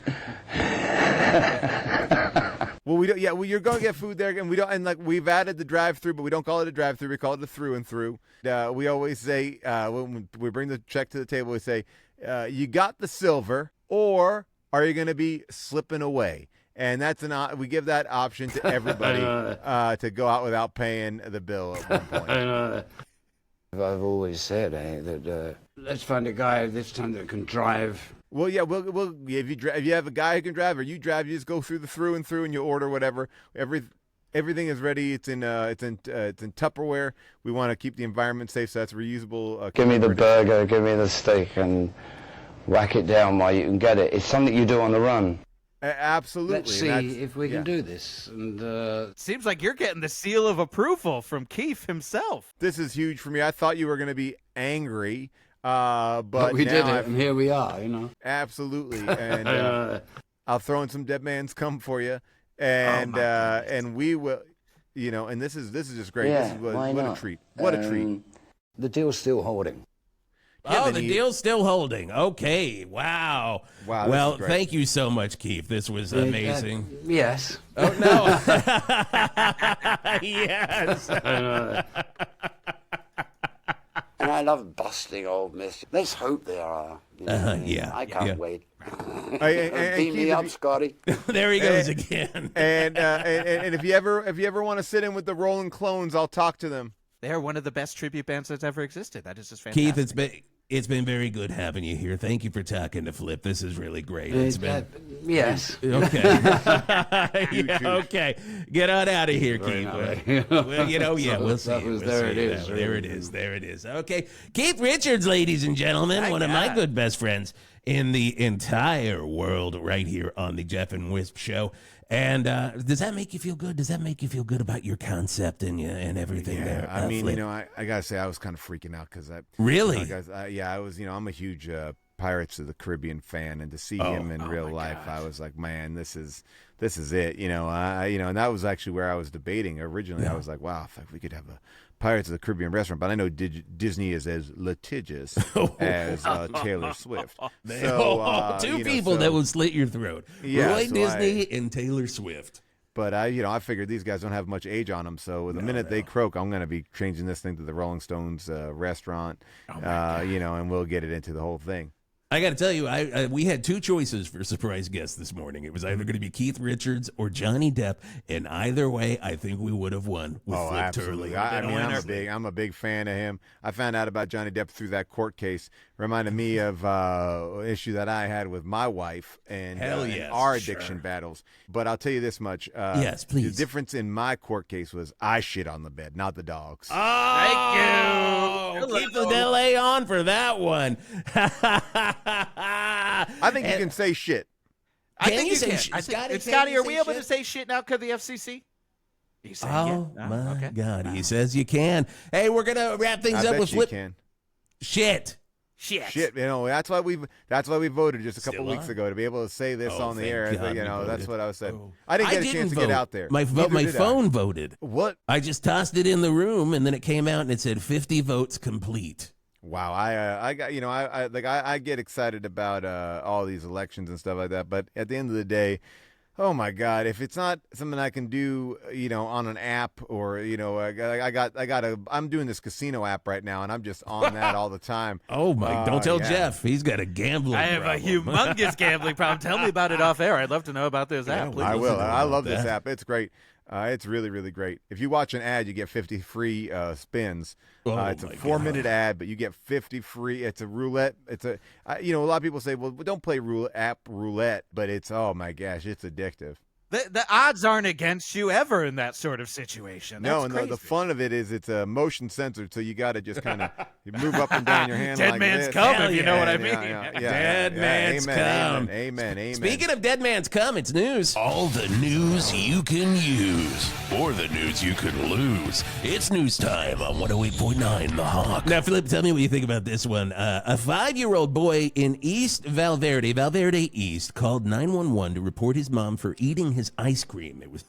Well, we don't. Yeah, well, you're going to get food there, and we don't. And we've added the drive-through, but we don't call it a drive-through. We call it a through and through. We always say when we bring the check to the table, we say, "You got the silver, or are you going to be slipping away?" And that's we give that option to everybody to go out without paying the bill at one point. I've always said that let's find a guy this time that can drive. Well, yeah, if you have a guy who can drive or you drive, you just go through the through and you order whatever. Everything is ready. It's in Tupperware. We want to keep the environment safe, so that's reusable. Give me the burger, give me the steak, and whack it down while you can get it. It's something you do on the run. Absolutely. Let's see if we can do this. And Seems like you're getting the seal of approval from Keith himself. This is huge for me. I thought you were going to be angry, but we now did it, and here we are. Absolutely. And I'll throw in some Dead Man's Cum for you, and we will, and this is just great. Yeah, this is why what not? a treat. What a treat. The deal's still holding. Oh, the deal's still holding. Okay. Wow. Wow. Well, thank you so much, Keith. This was amazing. Yes. Oh, no. Yes. And I love busting old myths. Let's hope they are. Yeah. I can't wait. And Beam me up, Scotty. There he goes again. And if you ever want to sit in with the Rolling Clones, I'll talk to them. They're one of the best tribute bands that's ever existed. That is just fantastic. Keith, it's been very good having you here. Thank you for talking to Flip. This is really great. It's been Yes. okay. Yeah, okay. Get on out of here, Keith. Well, we'll see. There it is. There it is. Okay. Keith Richards, ladies and gentlemen, one of my good best friends in the entire world right here on the Geoff and Whisp Show. And does that make you feel good? Does that make you feel good about your concept and everything there? I mean, Flip? I gotta say, I was kind of freaking out because Really? I was. I'm a huge Pirates of the Caribbean fan, and to see him in real life, I was like, man, this is it. And that was actually where I was debating originally. I was like, wow, if we could have a Pirates of the Caribbean restaurant, but I know Disney is as litigious as Taylor Swift. So, two people that will slit your throat. Yeah, Roy so Disney and Taylor Swift. But I figured these guys don't have much age on them, so the minute they croak, I'm going to be changing this thing to the Rolling Stones restaurant, and we'll get it into the whole thing. I got to tell you, we had two choices for surprise guests this morning. It was either going to be Keith Richards or Johnny Depp, and either way, I think we would have won with Flip absolutely. Turley. I'm a big fan of him. I found out about Johnny Depp through that court case. Reminded me of an issue that I had with my wife and our addiction battles. But I'll tell you this much. Yes, please. The difference in my court case was I shit on the bed, not the dogs. Oh, thank you. Keep the delay on for that one. I think you can say shit. I think you say can. shit? Scotty, are we able shit? to say shit now because of the FCC? He's saying Oh, yeah. my Okay. God. He says you can. Hey, we're going to wrap things I up bet with you Flip. can. Shit. Shit, that's why we voted just a couple Still weeks on? ago to be able to say this on the thank air. God we That's voted. what I said. Oh. I didn't get a chance to vote. get out there. My Neither did I. phone voted. What? I just tossed it in the room, and then it came out and it said 50 votes complete. Wow, I got I get excited about all these elections and stuff like that, but at the end of the day, oh my God, if it's not something I can do, on an app or I'm doing this casino app right now, and I'm just on that all the time. Oh my! Don't tell yeah. Jeff. He's got a gambling. I have problem. a humongous gambling problem. Tell me about it off air. I'd love to know about this app. Please. I will. listen to I about love this that. app. It's great. It's really, really great. If you watch an ad, you get 50 free spins. Oh, it's a my 4-minute ad, but you get 50 free. It's a roulette. A lot of people say, well, don't play roulette, but oh my gosh, it's addictive. The odds aren't against you ever in that sort of situation. That's No, and the crazy. fun of it is it's a motion censored, so you got to just kind of move up and down your hand Dead like man's this. cum, Hell if you know what I yeah, mean. Dead man's cum. Amen. Speaking of dead man's cum, it's news. All the news you can use, or the news you can lose. It's news time on 108.9 The Hawk. Now, Philip, tell me what you think about this one. A 5-year-old boy in East Val Verde East, called 911 to report his mom for eating his ice cream. It was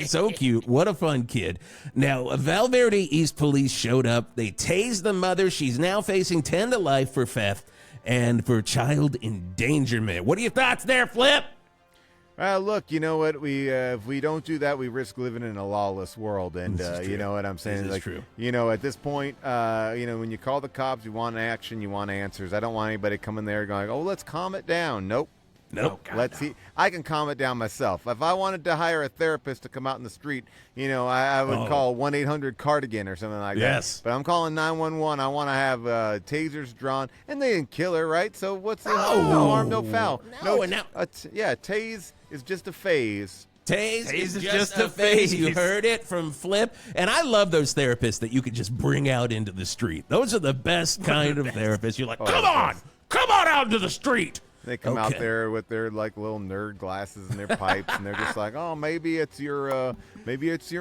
so cute. What a fun kid. Now, Val Verde East police showed up. They tased the mother. She's now facing 10 to life for theft and for child endangerment. What are your thoughts there, Flip? Look, you know what? If we don't do that, we risk living in a lawless world. And you know what I'm saying? This is true. At this point, when you call the cops, you want action, you want answers. I don't want anybody coming there going, oh, let's calm it down. Nope. Let's see. I can calm it down myself. If I wanted to hire a therapist to come out in the street, I would call 1-800-CARDIGAN or something like that. Yes. But I'm calling 911. I want to have tasers drawn, and they didn't kill her, right? So what's the no harm, no foul. No, and now tase is just a phase. Tase is just a phase. You heard it from Flip. And I love those therapists that you could just bring out into the street. Those are the best kind of therapists. You're like, come on out into the street. They come out there with their like little nerd glasses and their pipes, and they're just like, "Oh, maybe it's your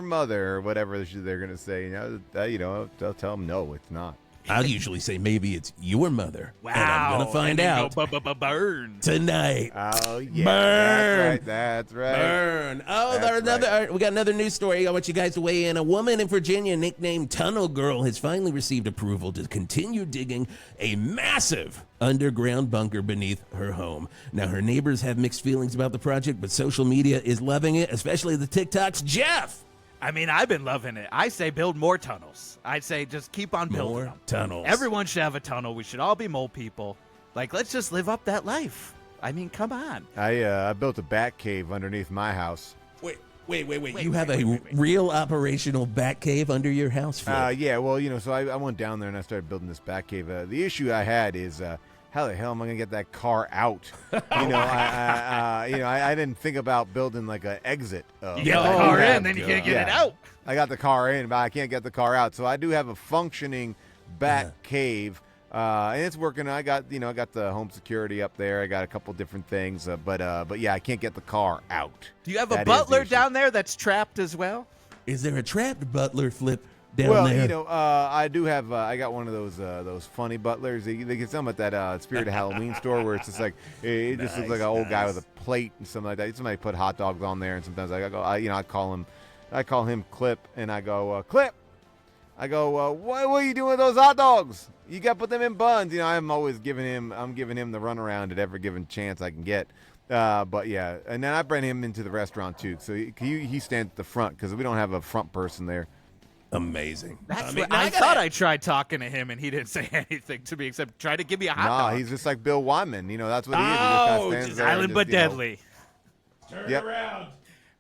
mother or whatever they're gonna say." They'll tell them, "No, it's not." I'll usually say maybe it's your mother. Wow. And I'm gonna find out burn tonight. Oh yeah, Burn. That's right. Burn. Oh, That's we got another news story. I want you guys to weigh in. A woman in Virginia nicknamed Tunnel Girl has finally received approval to continue digging a massive underground bunker beneath her home. Now, her neighbors have mixed feelings about the project, but social media is loving it, especially the TikToks. Jeff! I mean, I've been loving it. I say build more tunnels. I'd say just keep on building More them. tunnels. Everyone should have a tunnel. We should all be mole people. Like, let's just live up that life. I mean, come on. I built a bat cave underneath my house. Wait. You have a real operational bat cave under your house, Flip? Yeah, well, so I went down there and I started building this bat cave. The issue I had is how the hell am I going to get that car out? I didn't think about building like an exit. You get the car in, then you can't get it out. I got the car in, but I can't get the car out. So I do have a functioning bat cave, and it's working. I got the home security up there. I got a couple different things, but yeah, I can't get the car out. Do you have a butler down there that's trapped as well? Is there a trapped butler, Flip, down there? I do have. I got one of those funny butlers. They get some at that Spirit of Halloween store where it's just like it just looks like an old guy with a plate and something like that. Somebody put hot dogs on there, and sometimes I call him Clip, and I go Clip. I go, what are you doing with those hot dogs? You got to put them in buns. I'm always giving him the runaround at every given chance I can get. But yeah, and then I bring him into the restaurant too. So he stands at the front because we don't have a front person there. Amazing. I thought I tried talking to him and he didn't say anything to me except try to give me a hot dog. No, he's just like Bill Wyman. That's what he is. Oh, he just kind of stands there silent but deadly. Turn around.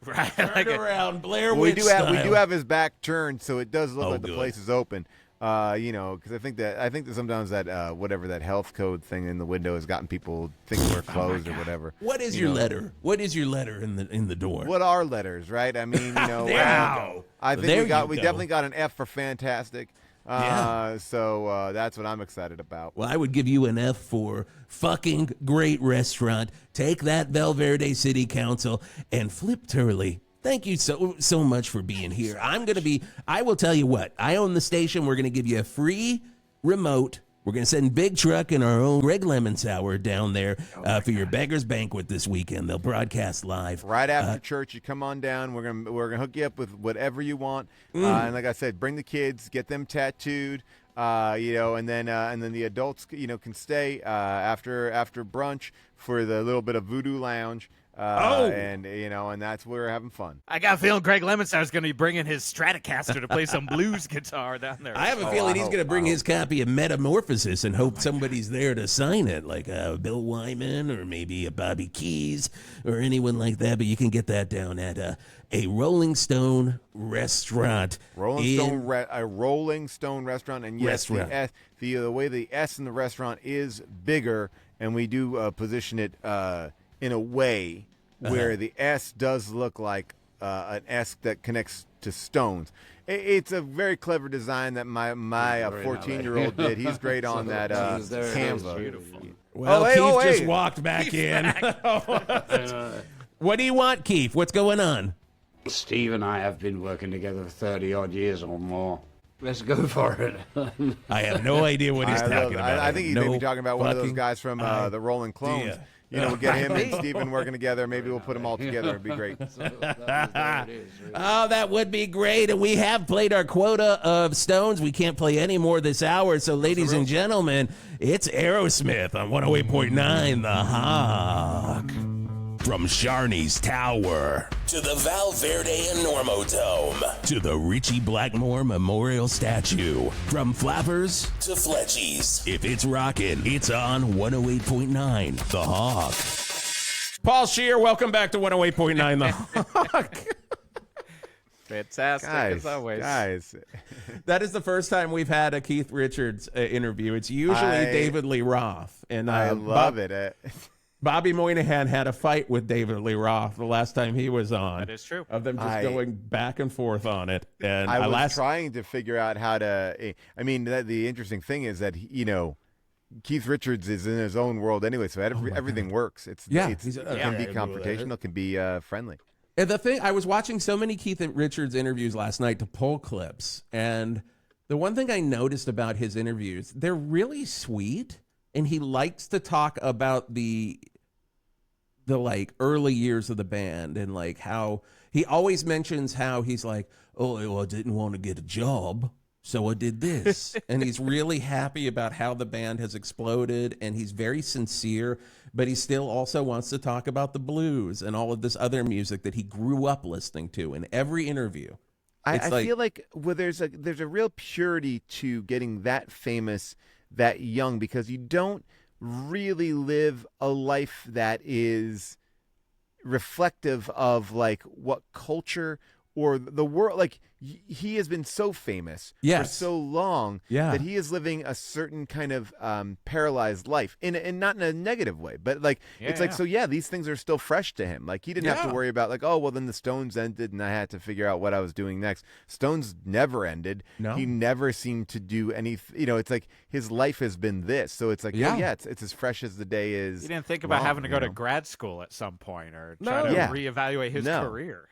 Right. Turn around, Blair Witch we do style. have his back turned, so it does look like good. the place is open. Because I think that sometimes that whatever that health code thing in the window has gotten people thinking we're closed or whatever. What is your letter? What is your letter in the door? What are letters, right? I mean, There you go. I think we definitely got an F for fantastic. Yeah. So that's what I'm excited about. Well, I would give you an F for fucking great restaurant. Take that, Val Verde City Council, and Flip Turley. Thank you so much for being here. I will tell you what, I own the station. We're going to give you a free remote. We're going to send Big Truck and our own Greg Lemon Sour down there for your Beggar's Banquet this weekend. They'll broadcast live. Right after church, you come on down. We're gonna hook you up with whatever you want. And like I said, bring the kids, get them tattooed. And then the adults, can stay after brunch for the little bit of voodoo lounge. And that's where we're having fun. I got a feeling Greg Lemonsauer's going to be bringing his Stratocaster to play some blues guitar down there. I have a feeling he's going to bring his copy of Metamorphosis and hope somebody's there to sign it, like Bill Wyman or maybe a Bobby Keys or anyone like that. But you can get that down at a Rolling Stone restaurant. A Rolling Stone restaurant, and yes, the way the S in the restaurant is bigger, and we do position it in a way where the S does look like an S that connects to stones. It's a very clever design that my 14-year-old did. He's great on that Canva. Well, Keith just walked back in. What do you want, Keith? What's going on? Steve and I have been working together for 30-odd years or more. Let's go for it. I have no idea what he's talking about. I think he may be talking about one of those guys from the Rolling Clones. We'll get him and Steven working together. Maybe we'll put them all together. It'd be great. Oh, that would be great. And we have played our quota of Stones. We can't play any more this hour. So, ladies and gentlemen, it's Aerosmith on 108.9 The Hawk. From Sharney's Tower To the Val Verde and Normodome. to the Richie Blackmore Memorial Statue. From Flappers To Fletchies. If it's rockin', it's on 108.9 The Hawk. Paul Scheer, welcome back to 108.9 The Hawk. Fantastic, as always. Guys. That is the first time we've had a Keith Richards interview. It's usually David Lee Roth. And I love it. Bobby Moynihan had a fight with David Lee Roth the last time he was on. That is true. Of them just going back and forth on it. And I was trying to figure out how to. I mean, the interesting thing is that Keith Richards is in his own world anyway, so everything works. It can be confrontational, it can be friendly. And the thing, I was watching so many Keith Richards interviews last night to pull clips, and the one thing I noticed about his interviews, they're really sweet, and he likes to talk about the like early years of the band, and like how he always mentions how he's like, oh, well, I didn't want to get a job, so I did this. And he's really happy about how the band has exploded, and he's very sincere, but he still also wants to talk about the blues and all of this other music that he grew up listening to in every interview. I feel like there's a real purity to getting that famous that young, because you don't really live a life that is reflective of like what culture or the world, like he has been so famous for so long that he is living a certain kind of paralyzed life, and not in a negative way, but like these things are still fresh to him. Like he didn't have to worry about like, oh well, then the Stones ended and I had to figure out what I was doing next. Stones never ended. No. He never seemed to do anything. It's like his life has been this, so it's like it's as fresh as the day is. He didn't think about having to go to grad school at some point or try to reevaluate his career.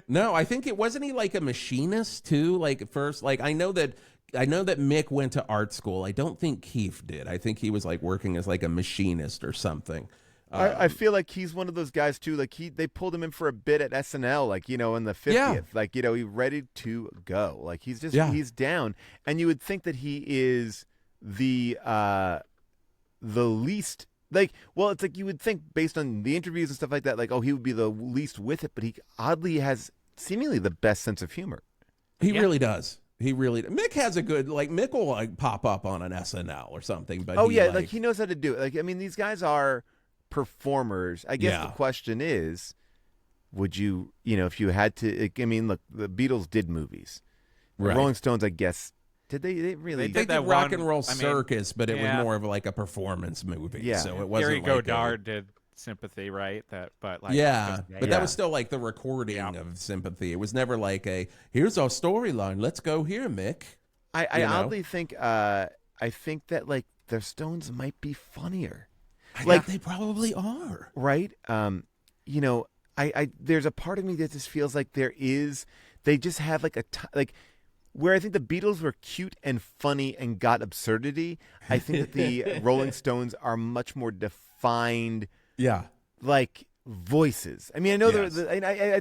No, I think wasn't he like a machinist too? Like at first, like I know that Mick went to art school. I don't think Keith did. I think he was like working as like a machinist or something. I feel like he's one of those guys too. Like they pulled him in for a bit at SNL, like in the 50th. Like he's ready to go. Like he's just he's down, and you would think that he is the least. Like, well, it's like you would think based on the interviews and stuff like that, like, oh, he would be the least with it, but he oddly has seemingly the best sense of humor. He really does. Mick has a good, like, Mick will like pop up on an SNL or something. But he knows how to do it. Like, I mean, these guys are performers. I guess the question is, would you, if you had to, I mean, look, the Beatles did movies. The Rolling Stones, I guess. Did they really? They did Rock and Roll Circus, but it was more of like a performance movie. Yeah. So it wasn't. Gary Godard did Sympathy, right? But that was still like the recording of Sympathy. It was never like here's our storyline. Let's go here, Mick. I oddly think I think that like the Stones might be funnier. I think they probably are. Right? I there's a part of me that just feels like they just have like where I think the Beatles were cute and funny and got absurdity, I think that the Rolling Stones are much more defined, like voices. I mean, I know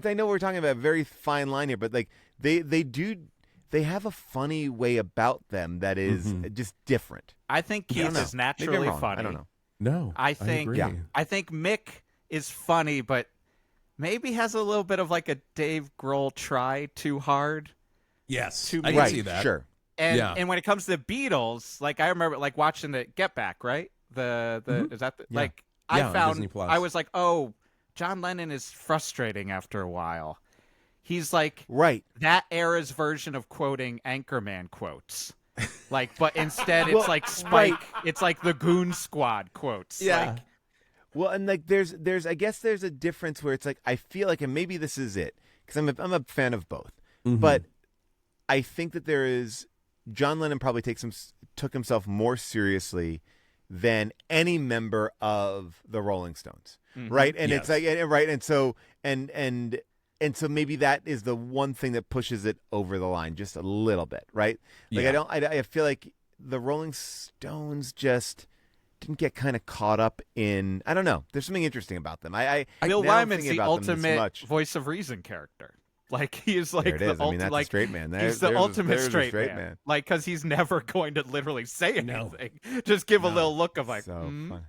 I know we're talking about a very fine line here, but like they have a funny way about them that is just different. I think Keith is naturally funny. I don't know. No, I think Mick is funny, but maybe has a little bit of like a Dave Grohl try too hard. Yes, I can see that. Sure. And when it comes to the Beatles, like I remember like watching the Get Back, right? Is that like I found I was like, oh, John Lennon is frustrating after a while. He's like that era's version of quoting Anchorman quotes. Like, but instead it's like Spike, it's like the Goon Squad quotes. Yeah. Like, well, and like there's I guess there's a difference where it's like I feel like, and maybe this is it, because I'm a fan of both, but I think that John Lennon probably took himself more seriously than any member of the Rolling Stones, right? And it's like, and so maybe that is the one thing that pushes it over the line just a little bit, right? Like I feel like the Rolling Stones just didn't get kind of caught up in, I don't know. There's something interesting about them. Bill Wyman's the ultimate voice of reason character. Like he's like the ultimate, that's a straight man. He's the ultimate straight man. Like because he's never going to literally say anything. Just give a little look of like. So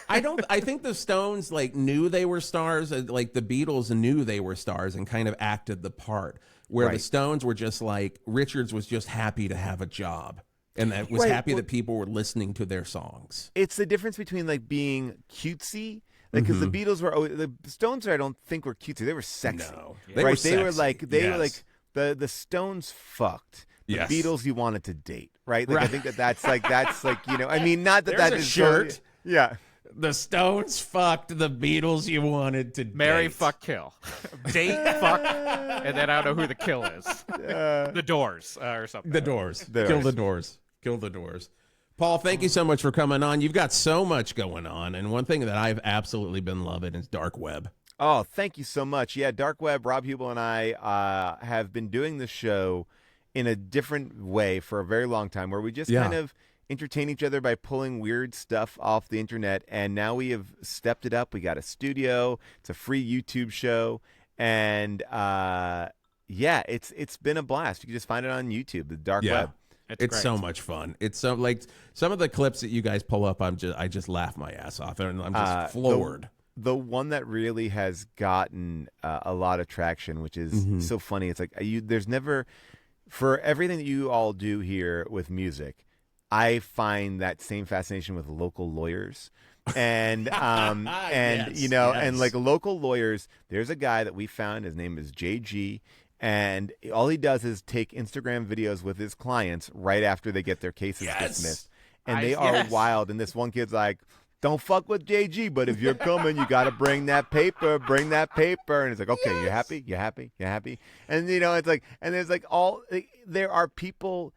I think the Stones like knew they were stars. Like the Beatles knew they were stars and kind of acted the part. Where the Stones were just like Richards was just happy to have a job. And that was happy that people were listening to their songs. It's the difference between like being cutesy. Because the Beatles the Stones, I don't think were cutesy. They were sexy. No, they were sexy. They were like the Stones fucked. The Beatles you wanted to date, right? Like I think that's like I mean, not that There's that a is shirt. Yeah. The Stones fucked the Beatles you wanted to Marry, date. fuck, kill. Date, fuck, and then I don't know who the kill is. The Doors or something. The Doors. Kill the Doors. Kill the Doors. Paul, thank you so much for coming on. You've got so much going on, and one thing that I've absolutely been loving is dark web. Oh, thank you so much. Yeah, dark web. Rob Hubel and I have been doing the show in a different way for a very long time, where we just kind of entertain each other by pulling weird stuff off the internet, and now we have stepped it up. We got a studio. It's a free YouTube show, and it's been a blast. You can just find it on YouTube, the dark web. It's so much fun. It's so like some of the clips that you guys pull up. I just laugh my ass off, and I'm just floored. The one that really has gotten a lot of traction, which is so funny. It's like there's never, for everything that you all do here with music, I find that same fascination with local lawyers. And and like local lawyers, there's a guy that we found. His name is JG. And all he does is take Instagram videos with his clients right after they get their cases dismissed. And they are wild. And this one kid's like, don't fuck with JG, but if you're coming, you got to bring that paper. And it's like, okay, you happy? You happy? And, it's like, and there's like there are people,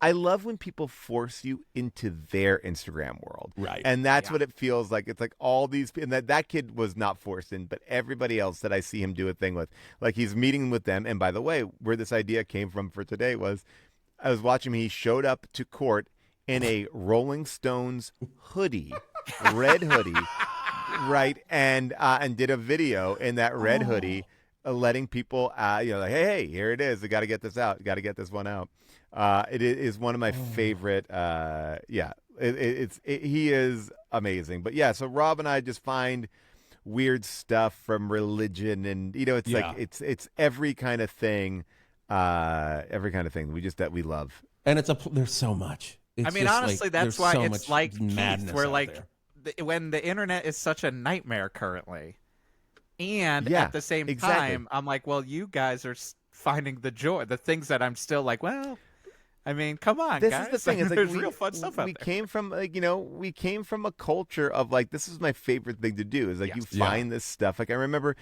I love when people force you into their Instagram world. Right. And that's what it feels like. It's like all these, and that kid was not forced in, but everybody else that I see him do a thing with, like he's meeting with them. And by the way, where this idea came from for today was I was watching him. He showed up to court in a Rolling Stones hoodie, red hoodie, right? And did a video in that red hoodie, letting people, like, hey, here it is. I got to get this out. Got to get this one out. It is one of my favorite. He is amazing. But yeah, so Rob and I just find weird stuff from religion, and it's like it's every kind of thing, that we love. And there's so much. It's honestly, that's why it's like madness. Keith, where when the internet is such a nightmare currently, and at the same time, I'm like, well, you guys are finding the joy, the things that I'm still like, well. I mean, come on, this guys. Is the thing. It's like there's real fun stuff out there. Came from we came from a culture of like, this is my favorite thing to do. Is like you find this stuff. Like I remember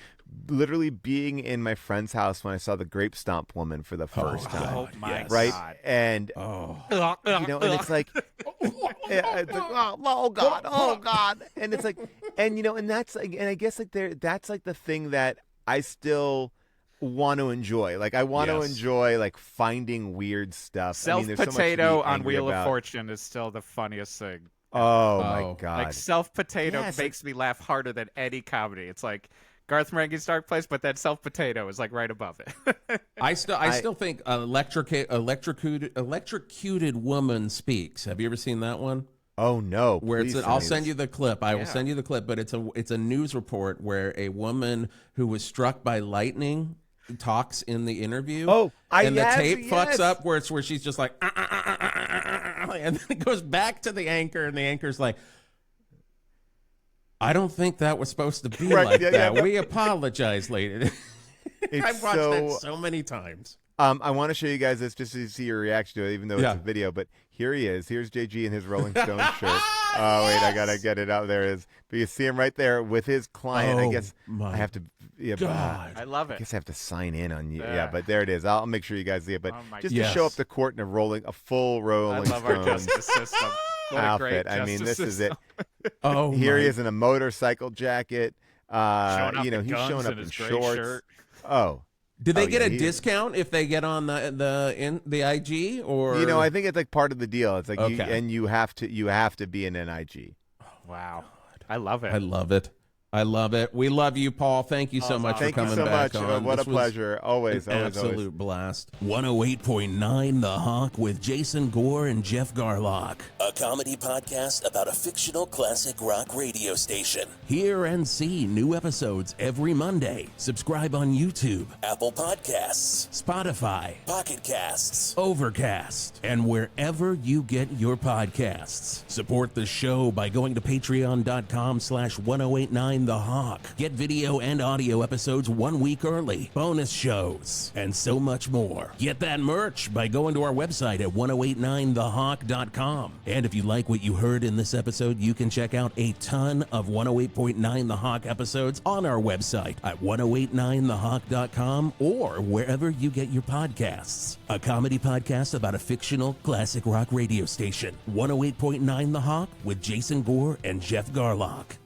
literally being in my friend's house when I saw the Grape Stomp Woman for the first time. Oh my God. And and it's like, oh God, and it's like, and that's like, and I guess like that's like the thing that I still want to enjoy. Like I want to enjoy like finding weird stuff. Self potato on Wheel of Fortune is still the funniest thing. Oh my God. Like self potato makes me laugh harder than any comedy. It's like Garth Marenghi's Dark Place, but that self potato is like right above it. I still think electrocuted woman speaks. Have you ever seen that one? Oh no! Where I'll send you the clip. I will send you the clip, but it's a news report where a woman who was struck by lightning talks in the interview. The tape fucks up where she's just like, and then it goes back to the anchor, and the anchor's like, I don't think that was supposed to be like that. We apologize, lady. I've watched that so many times. I want to show you guys this just to see your reaction to it, even though it's a video. But here he is. Here's JG in his Rolling Stones shirt. Oh, wait, I got to get it out. There it is. But you see him right there with his client. I guess I have to. Yeah, God. I love it. I guess I have to sign in on you. Yeah, but there it is. I'll make sure you guys see it. But just to show up to court in a full Rolling Stones our justice system. outfit. I mean, this is it. Here he is in a motorcycle jacket. He's showing up in shorts. Shirt. Oh. Did they get a discount if they get on the IG or? I think it's like part of the deal. It's like you have to be an NIG. Wow, I love it. I love it. I love it. We love you, Paul. Thank you so much for coming back on. Thank you so much. What a pleasure. Always. Absolute blast. 108.9 The Hawk with Jason Gore and Jeff Garlock. A comedy podcast about a fictional classic rock radio station. Hear and see new episodes every Monday. Subscribe on YouTube, Apple Podcasts, Spotify, Pocket Casts, Overcast, and wherever you get your podcasts. Support the show by going to patreon.com/1089 1089 The Hawk. Get video and audio episodes 1 week early, bonus shows, and so much more. Get that merch by going to our website at 1089thehawk.com. And if you like what you heard in this episode, you can check out a ton of 108.9 The Hawk episodes on our website at 1089thehawk.com or wherever you get your podcasts. A comedy podcast about a fictional classic rock radio station. 108.9 The Hawk with Jason Gore and Jeff Garlock.